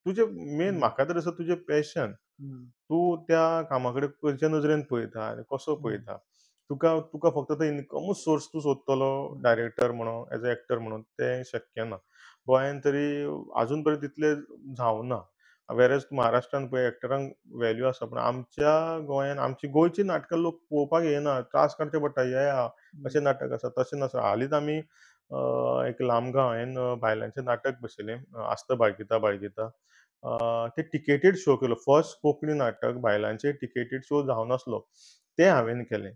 तुजें मेन हं. म्हाका तर दिसता तुजें पॅशन. हं. तूं त्या कामा कडेन खंयच्या नजरेन पळयता आनी कसो हं. पळयता. तुका तुका फक्त तो इनकमूच सोर्स तूं सोदतलो हं. डायरेक्टर म्हणून, एज अ एक्टर म्हणून तें शक्य ना. गोंयान तरी आजून पर्यंत तितलें जावं ना. वेरएज महाराष्ट्रान पळय एक्टरांक व्हॅल्यू आसा, पूण आमच्या गोंयान आमची गोंयचीं नाटकां लोक पळोवपाक येना. त्रास काडचे पडटा. येया, हं. अशें नाटक आसा, तशें नासा. हालींच आमी एक लामगां हांवें भायल्यांचें नाटक बसयलें, आस्त बाळगिता बाळगिता. ते टिकेटेड शो केलो. फर्स्ट कोंकणी नाटक भायलांचें टिकेटेड शो जावनासलो. तें हांवें केलें.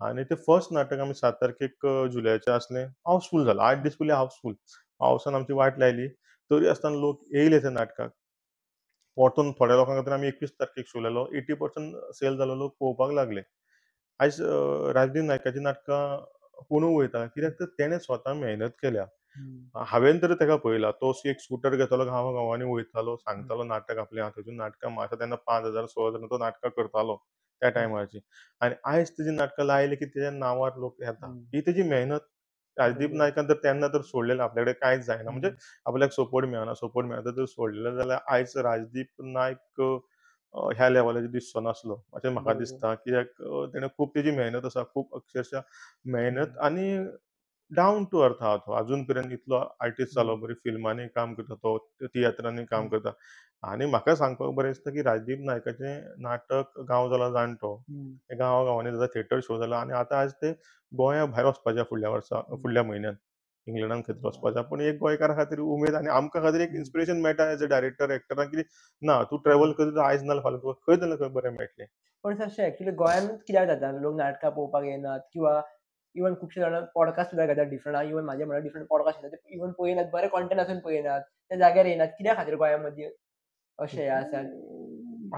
आनी तें फर्स्ट नाटक आमी 7 तारखेक जुलयाचें आसलें. हावसफूल जालां. 8 दीस पयलीं हावसफूल. पावसान आमची वाट लायली. तरी आसतना लोक येयले त्या नाटकाक. परतून थोड्या लोकां खातीर आमी 21 तारखेक शो लायलो. 80% सेल जालो. लोक पळोवपाक लागले. आयज राजदीप नायकाचीं नाटकां कोणूय वयता. कित्याक तर तेणें स्वता मेहनत केल्या. हं. हांवेन तरी तेका पळयला. तो एक स्कुटर घेतालो गांवागांवांनी वयतालो, हं. सांगतालो नाटक आपलें हां, थंयसून नाटकां म्हाका तेन्ना 5,000 6,000 तो नाटकां करतालो त्या हं. टायमाची. आनी आयज तेजीं नाटकां लायलीं की तेज्या नांवार लोक येता. हं. ही तेजी मेहनत. राजदीप बरोबर. नायकान तर तेन्ना तर सोडलेलें आपल्या कडेन कांयच जायना. म्हणजे हं. आपल्याक सपोर्ट मेळना, सपोर्ट मेळटा तर सोडलेलें जाल्यार आयज राजदीप नायक ह्या लेवलाचेर दिसचो नासलो अशें म्हाका बरोबर. दिसता. कित्याक तेणें खूब तेजी मेहनत आसा. खूब अक्षरशा मेहनत हं. आनी डावन टू अर्थ आहा तो. आजून पर्यंत इतलो आर्टिस्ट जालो, हं. बरी फिल्मांनी काम करता तो, तियात्रांनी काम हं. करता. आनी म्हाका सांगपाक बरें दिसता की राजदीप नायकाचें नाटक गांव जाला जाणटो. हं. ते गांवागांवांनी ताजो थिएटर शो जाला आनी आतां आयज ते गोंया भायर वचपाचे फुडल्या वर्सा हं. फुडल्या म्हयन्यान. इंग्लंडान खंय तरी वचपाचे. पूण एक गोंयकारा खातीर उमेद आनी आमकां खातीर एक हं. इन्स्पिरेशन मेळटा एज अ डायरेक्टर, एक्टराक की ना तूं हं. ट्रॅव्हल करता आयज नाल्यार फाल्यां तुका खंय ना खंय बरें मेळटलें. पण सर अशें ॲक्चुअली गोंयानूच कित्याक जाता लोक नाटकां पळोवपाक येनात किंवा इवन खुबशे जाण पॉडकास्ट सुद्दां घेतात डिफरंट इवन म्हाजे म्हळ्यार डिफरंट पॉडकास्ट घेतात ते इवन पळयनात बरे कंटेंट आसून पळयनात. त्या जाग्यार येयनात. कित्या खातीर गोंयामध्ये अशें हें आसा?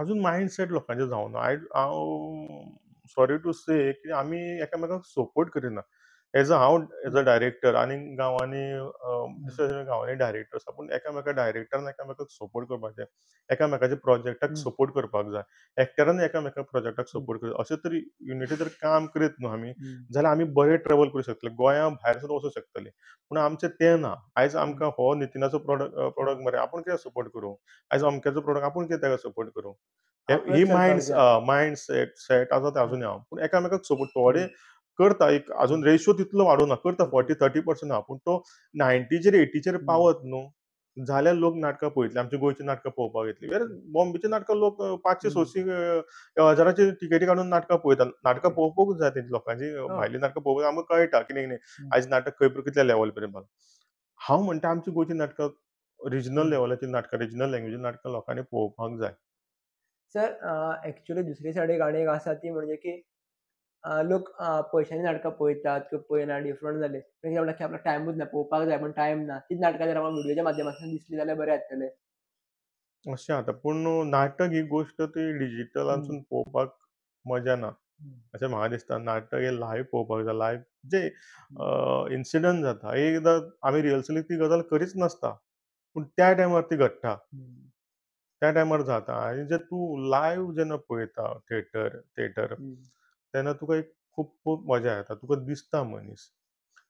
अजून मायंडसेट लोकांचें जावना. हांव सॉरी टू से की आमी एकामेकांक सपोर्ट करिना. हांव एज अ हं. डायरेक्टर आनी गांवांनी हं. दुसऱ्या दुसऱ्या गांवांनी डायरेक्टर्स आसा. पूण डायरेक्टरान एकामेकाक सपोर्ट करपाक जाय. एकामेकाच्या प्रोजेक्टाक हं. सपोर्ट करपाक जाय. एक्टरान एकामेका प्रोजेक्टाक हं. सपोर्ट करप. अशें तरी युनिटी जर काम करीत न्हू आमी, हं. जाल्यार आमी बरे ट्रॅव्हल करूंक शकतले. गोंया भायर सुद्दां वचूंक शकतले. पूण आमचें तें ना. आयज हं. आमकां हो नितिनाचो हं. प्रॉडक्ट मरे आपूण कित्याक सपोर्ट करूं? आयज अमक्याचो प्रॉडक्ट आपूण कित्याक तेका सपोर्ट करूं? ही आपणच चलपाक जाय. मायंडसेट सेट आसा ते हं. अजूनय हांव. पूण एकामेकाक सपोर्ट हं. थोडे करता एक हं. अजून रेशो तितलो वाडूना. करता ओके. 40-30% आहा. पूण तो 90चेर 80चेर हं. पावत न्हू. जाल्यार लोक नाटकां पळयतले, आमची गोंयची नाटकां पळोवपाक येतली. वेर बॉम्बेची नाटकां लोक 500 हम्म. 600 हजाराची तिकेटी काडून नाटकां पळयतात. नाटकां पळोवपूंक जाय तेंची लोकांची, हो. भायलीं नाटकां पळोवूंक आमकां कळटा कितें कितें हम्म. आयज नाटक खंय कितल्या लेवल पर्यंत पावलां. हांव म्हणटा आमची गोंयची नाटकां रिजनल हम्म. लेवलाची नाटकां, रिजनल लँग्वेजीन नाटकां लोकांनी पळोवपाक जाय. सर ॲक्चुअली दुसरी सायडीक आनी एक आसा ती म्हणजे की लोक पयशांनी नाटकां पळयतात किंवा पळयना डिफरंट जाले. तांचे म्हणटा की आपल्याक टायमूच ना, पळोवपाक जाय पण टायम ना. तीच नाटकां जर आमकां व्हिडिओच्या माध्यमांतल्यान दिसली जाल्यार बरें जातलें. अशें जाता. पूण नाटक ही गोश्ट ती हं. डिजिटलांसून पळोवपाक मजा ना. हं. अशें म्हाका दिसता. नाटक हें लायव्ह पळोवपाक जाय. लायव्ह जे हं. इन्सिडंट जाता. एकदां आमी रिहर्सलीक ती गजाल करीच नासता. पूण त्या टायमार ती घडटा. हं. त्या टायमार जाता आनी जे तूं लायव्ह जेन्ना पळयता थिएटर हं. तेन्ना तुका एक खूब मजा येता. तुका दिसता मनीस.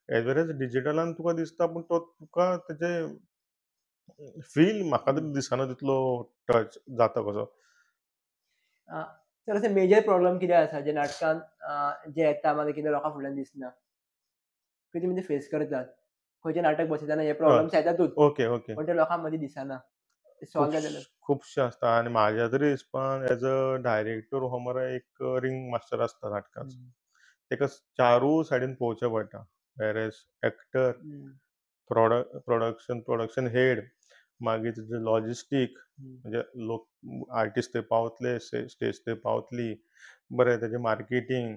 एज वेल एज डिजिटलान तुका दिसता पूण तो तुका तेजें फील म्हाका हं. तरी दिसना तितलो टच जाता कसो. अ, सर असे मेजर प्रॉब्लेम कितें आसा जे नाटकान जे येता मागीर कितें लोकां फुडल्यान दिसना? ते तुमी फेस करतात? खंयचें नाटक बसयतना हे हय. प्रॉब्लेम्स येतातूच. Okay, okay. पण ते लोकां मदीं दिसना. ते सॉल्व जाय खुबशे आसता आनी म्हाज्या तरी हिसपान एज अ डायरेक्टर हो मरे एक रिंग मास्टर आसता नाटकाचो. हं. तेका चारूय सायडीन पळोवचें पडटा. वेर एज एक्टर, हं. प्रोडक्शन हेड, मागीर तुजें लॉजिस्टीक हं. म्हणजे लोक आर्टिस्ट थंय पावतले, स्टेज थंय पावतली, बरें तेजें मार्केटींग,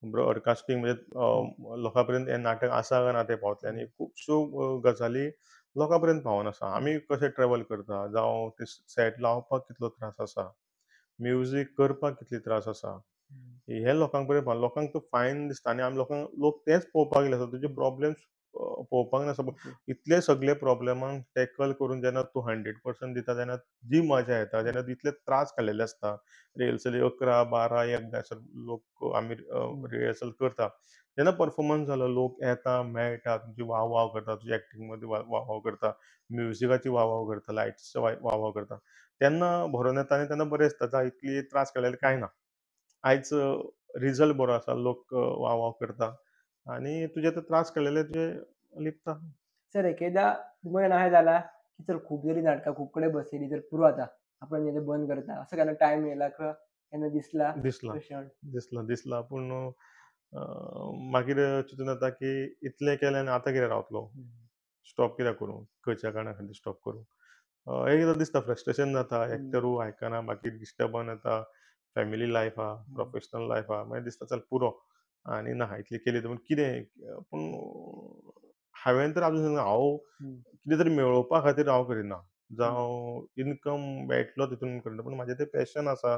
ब्रॉडकास्टींग म्हणजे हं. लोकां पर्यंत हें नाटक आसा काय ना तें पावतलें आनी हं. खुबश्यो गजाली लोकां पर्यंत पावनासा. आमी कशे ट्रॅव्हल करता, जावं ते सेट लावपाक कितलो त्रास आसा, म्युजीक करपाक कितले त्रास आसा, हं. हे लोकां पर्यंत पावना. लोकांक तो फायन दिसता आनी आमी लोक तेंच पळोवपाक गेले आसता. तुजे हं. प्रॉब्लेम्स पळोवपाक नासता. ओके. इतले सगळे प्रॉब्लेमांक टॅकल करून जेन्ना तूं 100% दिता तेन्ना जी मजा येता, हं. जेन्ना इतले त्रास काडलेले आसता. रिहर्सली 11, 12, 1 म्हणसर लोक आमी हं. रिहर्सल करता. जेन्ना परफॉर्मन्स जालो, लोक येता, मेळटा, तुमची वाह करता, तुज्या एक्टिंगमध्ये वाह करता, म्युझिकाची वाह करता, लायट्सचो वाह करता. तेन्ना भरोन येता आनी तेन्ना बरें दिसता. जा इतली त्रास काडलेले कांय ना. आयज रिझल्ट बरो आसा, लोक वाह करता आनी तुजे ते त्रास काडलेले तुजे लिपता. सर एकदा तुम्हाला नाही झाला, की चल खूप जरी नाटकं खूपकडे बसवली तर पुरो आता. आपण याला बंद करता. असं केन्ना टाईम येयला किंवा केन्ना दिसला दिसला, तो क्षण? दिसला. पूण मागीर चिंतून येता की इतलें केलें आनी आतां कितें रावतलो? हं. स्टॉप कित्याक करूं? खंयच्या कारणां खातीर स्टॉप करूं? एकदां दिसता फ्रस्ट्रेशन जाता, हं. एक्टरूय आयकना, मागीर डिस्टर्बन येता, फॅमिली लायफ आहा, हं. प्रोफेशनल लायफ आहा. मागीर दिसता चल पुरो आनी ना इतली केली तर पूण कितें? पूण हांवेन तर आजून हांव हं. कितें तरी मेळोवपा खातीर हांव करिना. हं. जावं इनकम मेळटलो तितून करना. पूण म्हाजें तें पॅशन आसा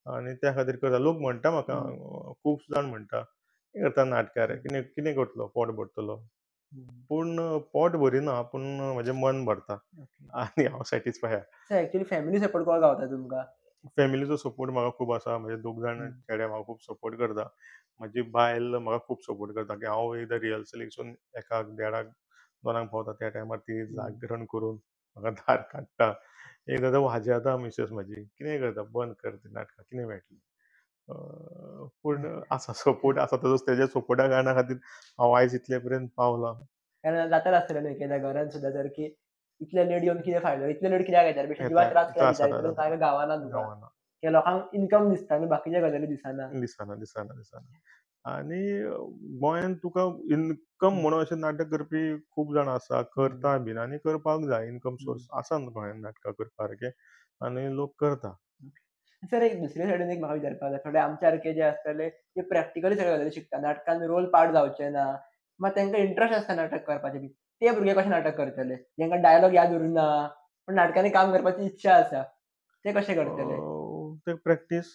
आनी त्या खातीर करता. लोक म्हणटा म्हाका, हं. खूब जाण म्हणटा, "कितें करता नाटकां रे? कितें कितें करतलो? पोट भरतलो?" हं. पूण पोट भरिना, पूण म्हजें मन भरता ओके. आनी हांव सॅटिस्फाय आहा. सर ॲक्चुअली फॅमिली सपोर्ट कसो गावता तुमकां? फॅमिलीचो सपोर्ट म्हाका खूब आसा. म्हजे दोग जाण हं. चेडे म्हाका खूब सपोर्ट करता. म्हजी बायल म्हाका खूब सपोर्ट करता, की हांव एकदां रिहर्सलीकसून 1:00, 1:30, 2:00 पावता. त्या टायमार ती हं. जागरण करून म्हाका भायर काडटा. एकदां तर वाजेता मिसेस म्हजी, "कितें करता? बंद कर तीं नाटकां, कितें मेळटलें?" पूण आसा सपोर्ट आसा तसोच तेज्या सपोर्टा कारणा खातीर हांव आयज इतले पर्यंत पावलां. कारण जाताच आसतलें न्हू एकेद्या घरान सुद्दां जर की इतले लेट येवन कितें फायदो? इतले लेट कित्याक येता? पेक्षा येता जिवाक त्रास कित्याक त्रास दिता? जाता इतलें जाता काय गावना तुका. गांवांना. किंवा लोकांक इन्कम दिसता आनी बाकीच्या गजाली दिसना. दिसना. आनी गोंयांत तुका इन्कम हं. म्हणून अशें नाटक करपी खूब जाण आसा, हं. करता बीन आनी करपाक जाय. इन्कम हं. सोर्स आसा गोंयांत नाटकां करपा सारके आनी लोक करता. सर एक दुसरे सायडीन एक म्हाका विचारपाक जाय. थोडे आमच्या सारके जे आसतले ते प्रॅक्टिकली सगळे गजाली शिकता. नाटकान रोल पार्ट जावचे ना. मात तांकां इंट्रस्ट आसता नाटक करपाचें बी. ते भुरगे कशे नाटक करतले? जांकां डायलॉग याद उरना, पण नाटकांनी काम करपाची इच्छा आसा. ते कशे करतले? ते प्रॅक्टीस,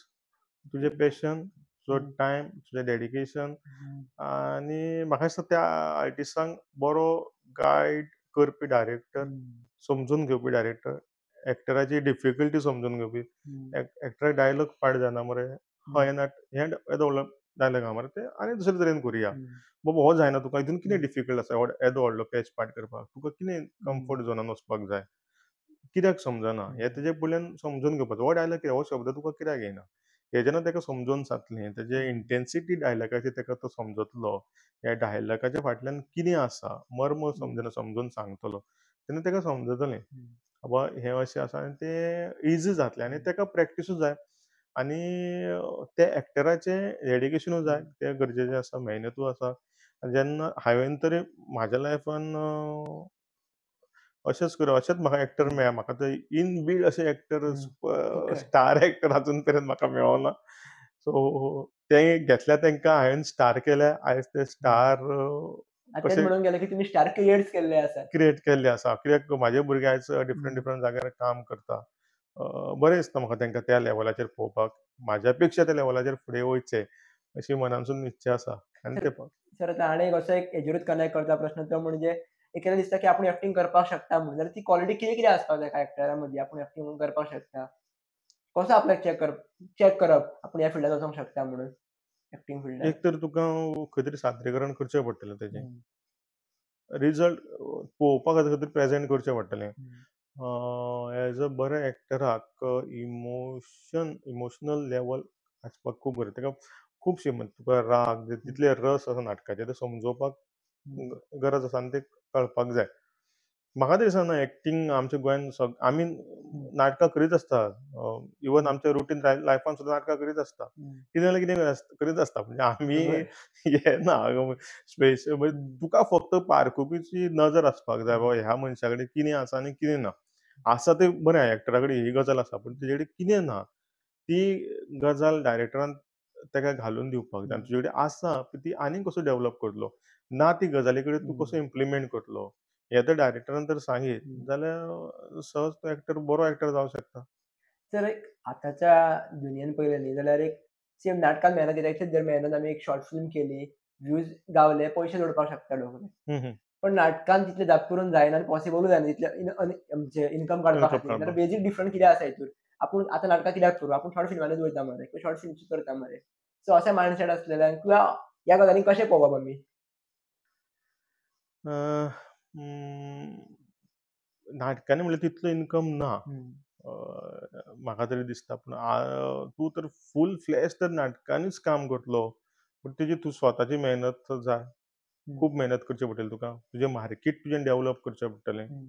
तुजें हं. पॅशन, तुजो हं. टायम, तुजें डेडिकेशन हं. आनी म्हाका दिसता त्या आर्टिस्टांक बरो गायड करपी डायरेक्टर, हं. समजून घेवपी डायरेक्टर, एक्टराची डिफिकल्टी समजून घेवपी. हं. एक्टराक डायलॉग पाठ जायना मरे, हं. येदो व्हडलो डायलॉग आहा मरे ते आनी दुसरे तरेन करुया. हं. बाबा हो जायना तुका, हितून कितें हं. डिफिकल्ट आसा येदो व्हडलो पॅच पाठ करपाक? तुका कितें हं. कम्फर्ट झोनान वचपाक जाय? कित्याक समजना? हे हं. तेजे फुडल्यान समजून घेवपाचो. हो डायलॉग कित्याक? हो शब्द तुका कित्याक येयना? हे जेन्ना तेका समजोवन जातलें, तेजे हं. इंटेन्सिटी डायलॉगाची तेका तो समजतलो. ह्या डायलॉगाच्या फाटल्यान कितें आसा? मर्म हं. समजून सांगतलो. तेन्ना तेका समजतलें बाबा हें अशें आसा आनी तें इजी जातलें आनी तेका प्रॅक्टीसूय जाय आनी त्या एक्टराचें डेडिकेशनूय जाय तें गरजेचें आसा, मेहनतूय आसा. जेन्ना हांवेन तरी म्हाज्या लायफान अशेंच करून अशेंच म्हाका एक्टर मेळ्ळा. म्हाका ते इनबिल्ड अशे एक्टर ओके. स्टार एक्टर अजून पर्यंत म्हाका मेळोना. सो ते घेतल्या तेंकां हांवेन स्टार केल्या. आयज ते स्टार आतांच कशे म्हणून गेले की तुमी स्टार क्रिएट्स केल्ले आसात. क्रिएट केल्ले आसा. कित्याक म्हाजे भुरगे आयज डिफरंट हम्म. डिफरंट जाग्यार काम करता. बरें दिसता म्हाका तेंकां त्या लेवलाचेर पळोवपाक. म्हाज्या पेक्षा त्या लेवलाचेर फुडें वयचे अशी मनानसून इच्छा आसा आनी सर ते पळोवन सर आता आनी एक असो एक हेजेरूच कनेक्ट करता प्रश्न तो म्हणजे एकेदां दिसता की आपूण एक्टिंग करपाक शकता म्हणून जाल्यार ती क्वॉलिटी कितें कितें आसपाक जाय एका एक्टरा मदीं आपूण एक्टिंग करपाक शकता. कसो आपल्याक चॅक करप आपूण ह्या फिल्डांत वचोंक शकता म्हणून एक्टिंग फिल्डांत. एक तर तुका खंय तरी सादरीकरण करचें पडटलें तेजें. हम्म. रिजल्ट पळोवपाक खंय तरी प्रेजेंट करचें पडटलें. हम्म. एज अ बऱ्या एक्टराक इमोशनल लेवल आसपाक खूब गरजेचें. तेका खुबशे म्हणजे तुका राग तितले रस आसा नाटकाचे ते समजोवपाक हम्म. गरज आसा आनी ते कळपाक जाय. म्हाका तरी दिसना एक्टिंग आमच्या गोंयान आमी नाटकां करीत आसता. इवन आमच्या रुटीन लायफान सुद्दां नाटकां करीत आसता. हम्म. कितें जाल्यार कितें करीत आसता. म्हणजे आमी बरोबर. हे ना स्पेशल म्हणजे हम्म. तुका फक्त पारखुपीची नजर आसपाक जाय बाबा ह्या मनशा कडेन कितें आसा आनी कितें ना. आसा ते बरें एक्टरा कडेन ही गजाल आसा पूण तेजे कडेन कितें ना ती गजाल डायरेक्टरान तेका घालून दिवपाक जाय. आनी तुजे कडेन आसा ती आनीक कसो डेवलप करतलो. ना ती गजाली कडेन तूं कसो इम्प्लिमेंट करतलो. हें तर डायरेक्टरान तर सांगीत जाल्यार सहज तो एक्टर बरो एक्टर जावंक शकता. जर एक आताच्या दुनियेन पळयलें न्ही जाल्यार एक सेम नाटकान मेहनत डिरेक्शन जर मेहनत आमी एक शॉर्ट फिल्म केली, व्ह्यूज गावले, पयशे जोडपाक शकता रोखडे. हं, हं. पण नाटकान तितलें जाप करून जायना आनी पॉसिबलूय जायना तितलें म्हणजे इन्कम काडपा इनकम खातीर. जाल्यार काडपाक. बेजीक डिफरंट कितें आसा हितून? आपूण आतां नाटकां कित्याक करूं? आपूण शॉर्ट फिल्मांनीच वयता मरे किंवा शॉर्ट फिल्म्स करता मरे. सो अशें मायंडसेट आसलेल्यान किंवा ह्या गजालींक कशें पळोवप आमी? अ, नाटकांनी म्हणल्यार तितलो इन्कम ना. हं. म्हाका तरी दिसता पूण तूं तर फूल फ्लॅश तर नाटकांनीच काम करतलो पूण तेजी तूं स्वताची मेहनत जाय. हं. खूब मेहनत करची पडटली तुका. तुजें मार्केट तुजें डेवलप करचें पडटलें. हं.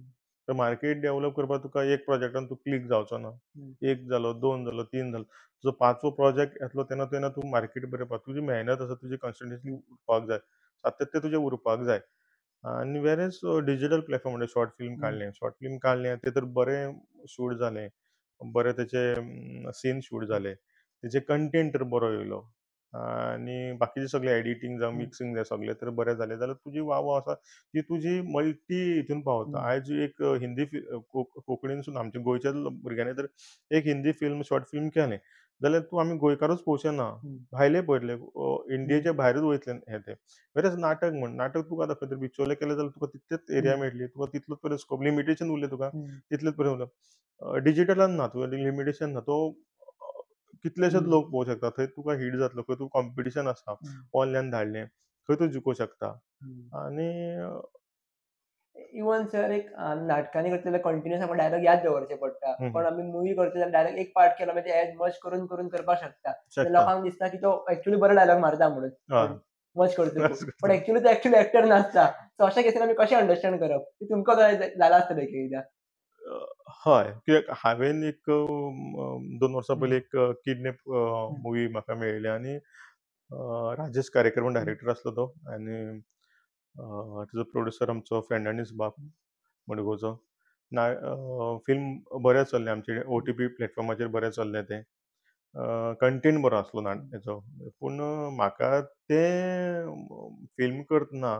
तर मार्केट डेवलप करपाक तुका एक प्रोजेक्टान तूं क्लीक जावचो ना. हं. 1 जालो, 2 जालो, 3 जालो. तुजो 5वो प्रोजेक्ट येतलो तेन्ना तूं मार्केट बरें पळय. तुजी मेहनत आसा, तुजी कन्सिस्टन्सी उरपाक जाय. सातत्य तुजें उरपाक जाय. आनी वेरएज डिजिटल प्लॅटफॉर्म म्हणजे शॉर्ट फिल्म हं. काडलें. शॉर्ट फिल्म काडलें तें तर बरें शूट जालें. बरे तेचे सीन शूट जाले. तेजे कंटेंट तर बरो येयलो. आनी बाकीचें सगळें एडिटींग जावं हं. मिक्सिंग जावं सगळें तर बरें जालें जाल्यार तुजी वाह वाह आसा ती तुजी मल्टी हितून पावता. हं. आयज एक हिंदी कोंकणीनसून आमच्या गोंयच्याच भुरग्यांनी तर एक हिंदी फिल्म शॉर्ट फिल्म केलें जाल्यार तूं आमी गोंयकारूच पळोवचे ना. हं. भायले पळयतले हं. इंडियेच्या भायरूच वयतले हे ते. वेरएज नाटक म्हण नाटक तुका आतां खंय तरी बिचोले केलें जाल्यार तुका तितलेच एरिया हं. मेळटली. तुका तितलोच पर्यंत स्कोप लिमिटेशन उरलें तुका हं. तितलेच पर्यंत उरलें. डिजिटलान ना तुवें लिमिटेशन ना. तो कितलेशेच हं. लोक पळोवंक शकता. थंय तुका हिट जातलो. खंय तुका कॉम्पिटिशन आसा. हं. ऑनलायन धाडलें. खंय तूं जिखूंक शकता. हं. आनी इवन सर एक नाटकांनी करता जाल्यार कंटिन्युअस आमकां डायलॉग याद दवरचे पडटा. पण आमी मूव्ही करता जाल्यार डायरेक्ट एक पार्ट केलो मागीर ते एड मर्ज करून करून करपाक शकता. तर शकता. लोकांक दिसता की तो एक्चुअली बरो डायलॉग मारता म्हणून. पण हय. मर्ज करतकूच. पण एक्चुअली तो एक्चुअली एक्टर नासता. सो अशा केसीन आमी कशें अंडरस्टँड करप? की तुमकां जाला आसतलें एकएकदां. हय. कित्याक हांवेन एक 2 वर्सां हं. पयलीं एक किडनॅप हं. मूव्ही म्हाका मेळिल्ली आनी राजेश कारेकर म्हूण हं. डायरेक्टर आसलो तो आनी तेजो प्रोड्युसर आमचो फ्रेंडानीच बाब मडगांवचो. फिल्म बरें चल्लें आमचे हं. OTP प्लॅटफॉर्माचेर बरें चल्लें तें. कंटेंट बरो आसलो हं. हेचो. पूण म्हाका तें फिल्म करतना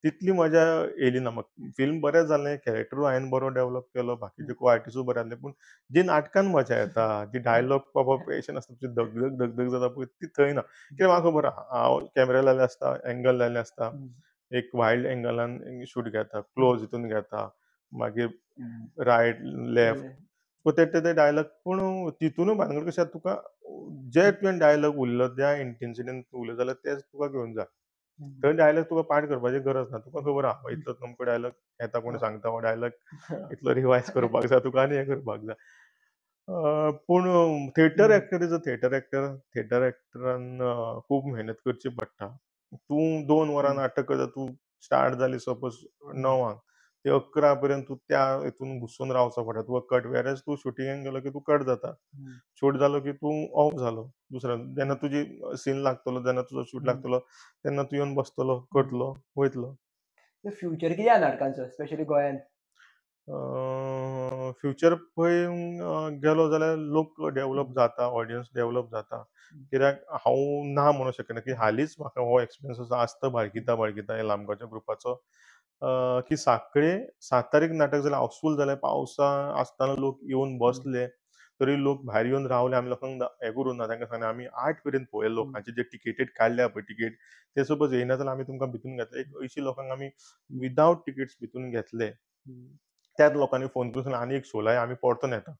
तितली मजा येयली ना म्हाका. फिल्म बरें जालें, कॅरेक्टरूय हांवें बरो डेवलप केलो, बाकीचे को आर्टिस्टूय बरे आहले. पूण जी नाटकान मजा येता, जी डायलॉग बाबा पेशेंट आसता, तुजी धगधग धगधग जाता पळय ती थंय ना. कित्याक म्हाका खबर आहा, हांव कॅमेरा लायले आसता, एंगल लायले आसता. हं. एक वायल्ड एंगलान शूट घेता, हं. क्लोज हितून घेता, मागीर रायट, लेफ्ट सो ते डायलॉग पूण तितूनय भानगड कशी आसा तुका जे तुवें डायलॉग उरलो त्या इंटेन्सिटीन उरलो जाल्यार तेच तुका घेवन जा. हं. थंय डायलॉग तुका पाठ करपाची गरज ना. तुका खबर आहा इतलो अमको डायलॉग येता कोण हं. सांगता हो डायलॉग इतलो रिवायज करपाक जाय तुका आनी हें करपाक जाय. पूण थिएटर हं. Actor is a theatre actor. Theatre एक्टरान खूब मेहनत करची पडटा. तूं 2 वरां हं. नाटक करता तूं स्टार्ट जाली सपोज 9:00 ते 11 पर्यंत तू त्या हितून घुसून रावचो पडटा. तुका कट वेरएज तू शुटिंगाक गेलो की तू कट जाता. शूट जालो की तू ऑफ जालो. दुसरो जेन्ना तुजी सीन लागतलो, जेन्ना तुजो शूट लागतलो, तेन्ना तू येवन बसतलो, करतलो, वयतलो. फ्युचर कितें आहा नाटकांचो स्पेशली गोंयांत? फ्युचर पळोवंक गेलो जाल्यार लोक डेव्हलप जाता, ऑडियन्स डेव्हलप जाता. कित्याक हांव ना म्हणूंक शकना की हालींच म्हाका हो एक्सपिरियन्स आसता बाळगिता ह्या लामगांवच्या ग्रुपाचो, की सांखळे 7 तारीख नाटक जालें हावसफूल जालें. पावसा आसतना लोक येवन बसले. तरी लोक भायर येवन रावले. आमी लोकांक हें करूं ना. तांकां सांगलें आमी 8 पर्यंत पळयले लोकांचे जे टिकेटेड काडल्या पळय टिकेट. ते सपोज येयना जाल्यार आमी तुमकां भितून घेतले. एक 80 लोकांक आमी विदावट टिकेट्स भितून घेतले. त्याच लोकांनी फोन करून सांगलें आनी एक शो लाय आमी परतून येता.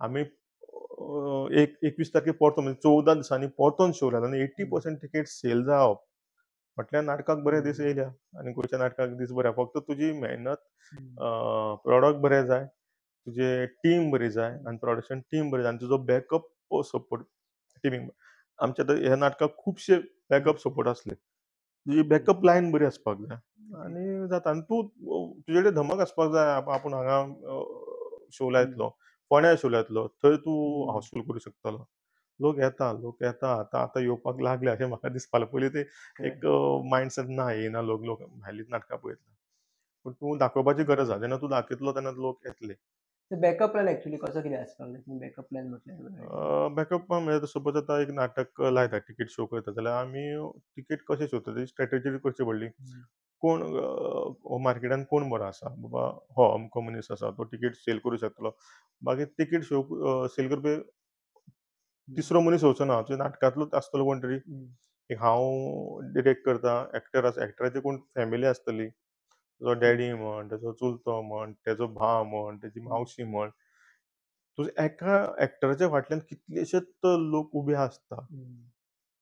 आमी एक 21 तारखेक परतो म्हणजे 14 दिसांनी परतून शो लायलो आनी 80% टिकेट्स सेल जावप म्हटल्यार नाटकाक बरे दीस येयल्या आनी गोंयच्या नाटकाक दीस बरे. फक्त तुजी मेहनत, प्रॉडक्ट बरें जाय, तुजे टीम बरी जाय आनी प्रोडक्शन टीम बरी जाय आनी तुजो बॅकअप सपोर्ट टिमींग. आमच्या ह्या नाटकाक खुबशे बॅकअप सपोर्ट आसले. तुजी बॅकअप लायन बरी आसपाक जाय आनी जाता. आनी तूं तुजे कडेन धमक आसपाक जाय. आपूण हांगा शो लायतलो, फोंड्या शो लायतलो, थंय तूं हावसफूल करूंक शकतलो. लोक येता आतां येवपाक लागले अशें म्हाका दिसपाक लागलें. पयलीं ते एक मायंडसेट ना, येयना लोक भायलींच नाटकां पळयतले. पूण तूं दाखोवपाची गरज आहा. जेन्ना तूं दाखयतलो तेन्ना लोक येतले. बॅकअप प्लॅन एक्चुअली कसो कितें आसपाक जाय? बॅकअप प्लॅन म्हटल्यार बॅकअप प्लॅन म्हणजे सपोज आतां एक नाटक लायता, टिकेट शो करता जाल्यार आमी टिकेट कशें शोधता तेजी स्ट्रॅटेजी करची पडली. कोण हो मार्केटान कोण बरो आसा? बाबा हो अमको मनीस आसा, तो टिकेट सेल करूंक शकतलो. मागीर टिकेट शो सेल करपी तिसरो मनीस येवचो ना. तुज्या नाटकांतलोच आसतलो कोण तरी. एक हांव डिरेक्ट करतां, एक्टर आसा, एक्टराची कोण फॅमिली आसतली. तेजो डॅडी म्हण, तेजो चुलतो म्हण, तेजो भाव म्हण, तेजी मावशी म्हण. तुज्या एका एक्टराच्या फाटल्यान कितलेशेच लोक उबे आसता.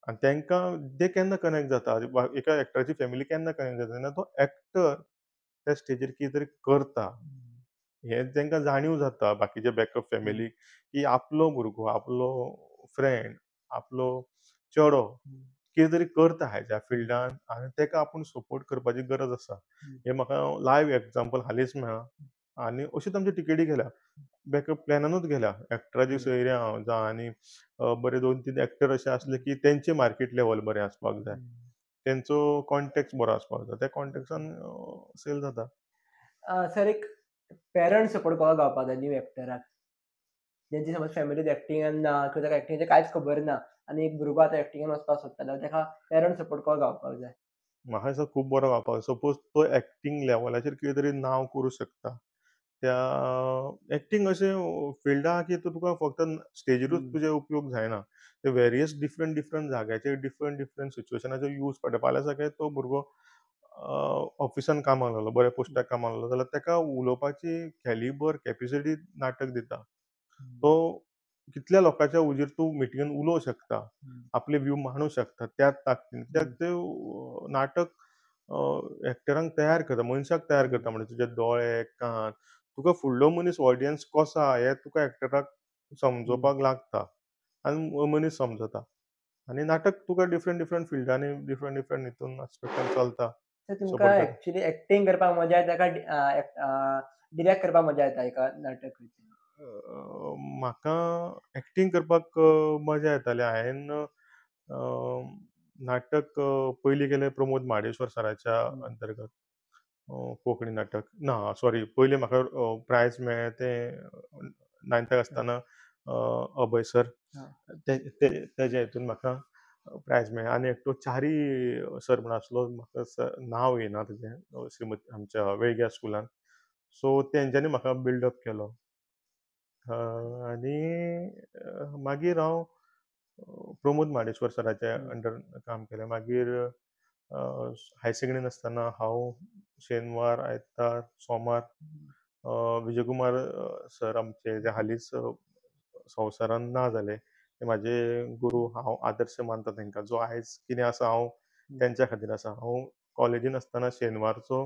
आनी तांकां ते केन्ना कनेक्ट जाता, एका एक्टराची फॅमिली केन्ना कनेक्ट जाता जेन्ना तो एक्टर त्या स्टेजीर कितें तरी करता. हें तांकां जाणीव जाता बाकीच्या बॅकअप फॅमिलीक, की आपलो भुरगो, आपलो फ्रेंड, आपलो चेडो कितें तरी करता हाच्या फिल्डान आनी ताका आपूण सपोर्ट करपाची गरज आसा. हें म्हाका लायव्ह एग्जांपल हालींच मेळ्ळा. आनी अश्योच आमच्यो टिकेटी गेल्या. बॅकअप प्लॅनानूच गेल्या. एक्टराची सोयऱ्यां जावं आनी बरे 2-3 एक्टर अशे आसले, की तेंचें मार्केट लेवल बरें आसपाक जाय. तेंचो कॉन्टॅक्ट बरो आसपाक जाय. त्या कॉन्टॅक्टान सेल जाता. सर एक पेरंट सपोर्ट कसो गावपाक जाय न्यू एक्टराक? जेंची समज फॅमिलींत एक्टिंगान ना किंवा ताका एक्टिंगाचें कांयच खबर ना आनी एक भुरगो आतां एक्टिंगान वचपाक सोदता जाल्यार ताका पेरंट सपोर्ट कसो गावपाक जाय? म्हाका दिसता खूब बरो गावपाक जाय. सपोज तो एक्टिंग लेवलाचेर कितें तरी नांव करूं शकता. त्या एक्टिंग अशें फील्ड आहा, की तुका फक्त स्टेजीरूच तुजे उपयोग जायना. ते वेरियस डिफरंट जाग्याचेर डिफरंट सिच्युएशनाचो यूज पडटा. फाल्यां सकाळीं तो भुरगो ऑफिसान कामाक लागलो, बऱ्या पोस्टार कामाक लागलो जाल्यार ताका उलोवपाची कॅलिबर, कॅपेसिटी नाटक दिता. तो कितल्या लोकांच्या हुजीर तूं मिटिंगान उलोवंक शकता. आपले व्यू मांडूंक शकता त्याच ताकदीन. कित्याक तें नाटक एक्टरांक तयार करता, मनशाक तयार करता. म्हणजे तुजे दोळे, कान, तुका फुडलो मनीस ऑडियन्स कसो आहा हें तुका एक्टराक समजोवपाक लागता आनी मनीस समजता. आनी नाटक तुका डिफरंट फिल्डांनी डिफरंट हितून एस्पेक्टान चलता. सर तुमकां सपोर्ट करता. एक्चुअली एक्टिंग करपाक मजा येता काय डिरेक्ट करपाक मजा येता एका नाटक? म्हाका एक्टिंग करपाक मजा येताली. हांवें नाटक पयलीं केलें प्रमोद माडेश्वर सराच्या अंतर्गत. कोंकणी नाटक ना सॉरी पयलीं म्हाका प्रायज मेळ्ळें तें 9थाक आसतना अभय सर तेज्या हितून म्हाका प्रायज मेळ्ळें. आनी एकटो च्यारी सर म्हूण आसलो, म्हाका नांव येयना तेजें श्रीमती आमच्या वेळग्या स्कुलान. सो तेंच्यांनी म्हाका बिल्डअप केलो. आनी मागीर हांव प्रमोद माडेश्वर सराच्या अंडर काम केलें. मागीर हायर सेकंडरीन आसतना हांव शेनवार, आयतार, सोमार विजयकुमार सर आमचे जे हालींच संवसारान ना जाले, ते म्हाजे गुरू. हांव आदर्श मानता तांकां. जो आयज कितें आसा हांव तेंच्या खातीर आसा. हांव कॉलेजीन आसतना शेनवारचो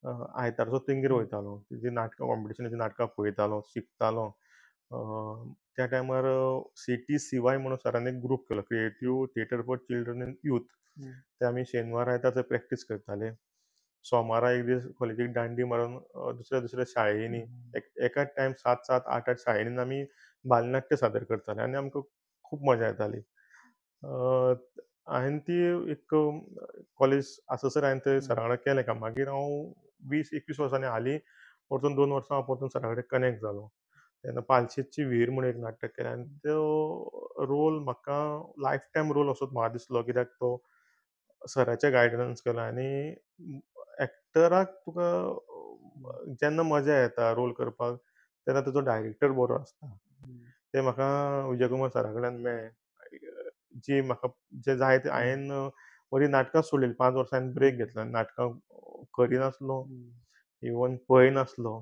आयतारचो तेंगेर वयतालो. तेजीं नाटकां कॉम्पिटिशनाचीं नाटकां पळयतालो, शिकतालो. त्या टायमार CTCY म्हणून सरान एक ग्रूप केलो, creative theatre for children end youth. ते आमी शेनवार, आयतार थंय प्रॅक्टीस करताले. सोमारा एक दीस कॉलेजीक दांडी मारून दुसऱ्या दुसऱ्या शाळेनी एकाच टायम 7-7, 8-8 शाळेनीं आमी बालनाट्य सादर करताले आनी आमकां खूब मजा येताली. हांवें ती एक कॉलेज आससर हांवें थंय सरा वांगडा केलें काम. मागीर हांव 20-21 वर्सांनी हालीं परतून 2 वर्सां हांव परतून सरा कडेन कनेक्ट जालो. तेन्ना पालशेची व्हीर म्हणून एक नाटक केलें आनी तो रोल म्हाका लायफ टायम रोल असो म्हाका दिसलो, कित्याक तो सराच्या गायडन्स केलो आनी एक्टराक तुका जेन्ना मजा येता रोल करपाक, तेन्ना तुजो डायरेक्टर बरो आसता. तें म्हाका विजय कुमार सरा कडल्यान मेळ्ळें. जी म्हाका जें जाय तें हांवें बरीं नाटकां सोडलेलीं. 5 वर्सां हांवें ब्रेक घेतलो आनी नाटकां करिनासलो, इवन पळयनासलो.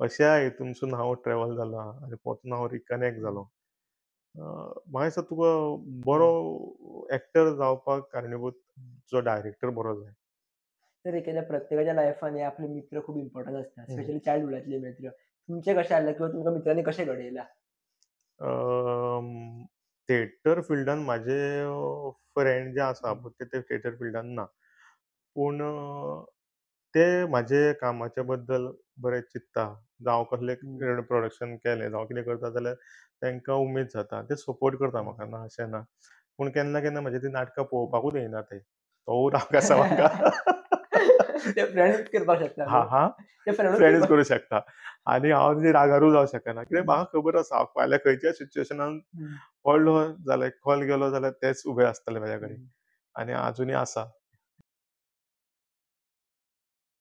अशा हितूनसून हांव ट्रॅव्हल जालो आनी परतून हांव रिकनेक्ट जालो. म्हाका दिसता तुका बरो एक्टर जावपाक कारणीभूत तुजो डायरेक्टर बरो जाय. तर एखाद्या प्रत्येकाच्या लायफान हे आपले मित्र खूप इम्पॉर्टंट असतात, स्पेशली चाइल्डहुडातले मित्र. तुमचे कशे आसले किंवा तुमकां मित्रांनी कशे घडयला? थिएटर फिल्डान म्हाजे फ्रेंड जे आसा पळय ते थिएटर फिल्डान ना. पूण ते म्हाजे कामाच्या बद्दल बरे चिंत्ता. जावं हांव कसलें प्रोडक्शन केलें जावं कितें करता जाल्यार तांकां उमेद जाता. ते सपोर्ट करता म्हाका, ना अशें ना. पूण केन्ना केन्ना म्हाजी तीं नाटकां पळोवपाकूच येयना ते. तो राग आसा म्हाका. ते फ्रेंड्स करपाक शकता न्हू? हां, हां. ते फ्रेंडूच फ्रेंड्स करपाक करूं शकता. आनी हांव तेजेर रागारूय जावं शकना. कित्याक म्हाका खबर आसा हांव फाल्यां खंयच्याय सिच्युएशनान पडलो जाल्यार कॉल गेलो जाल्यार तेच उबे आसतले म्हाज्या कडेन. आनी आजुनूय आसा.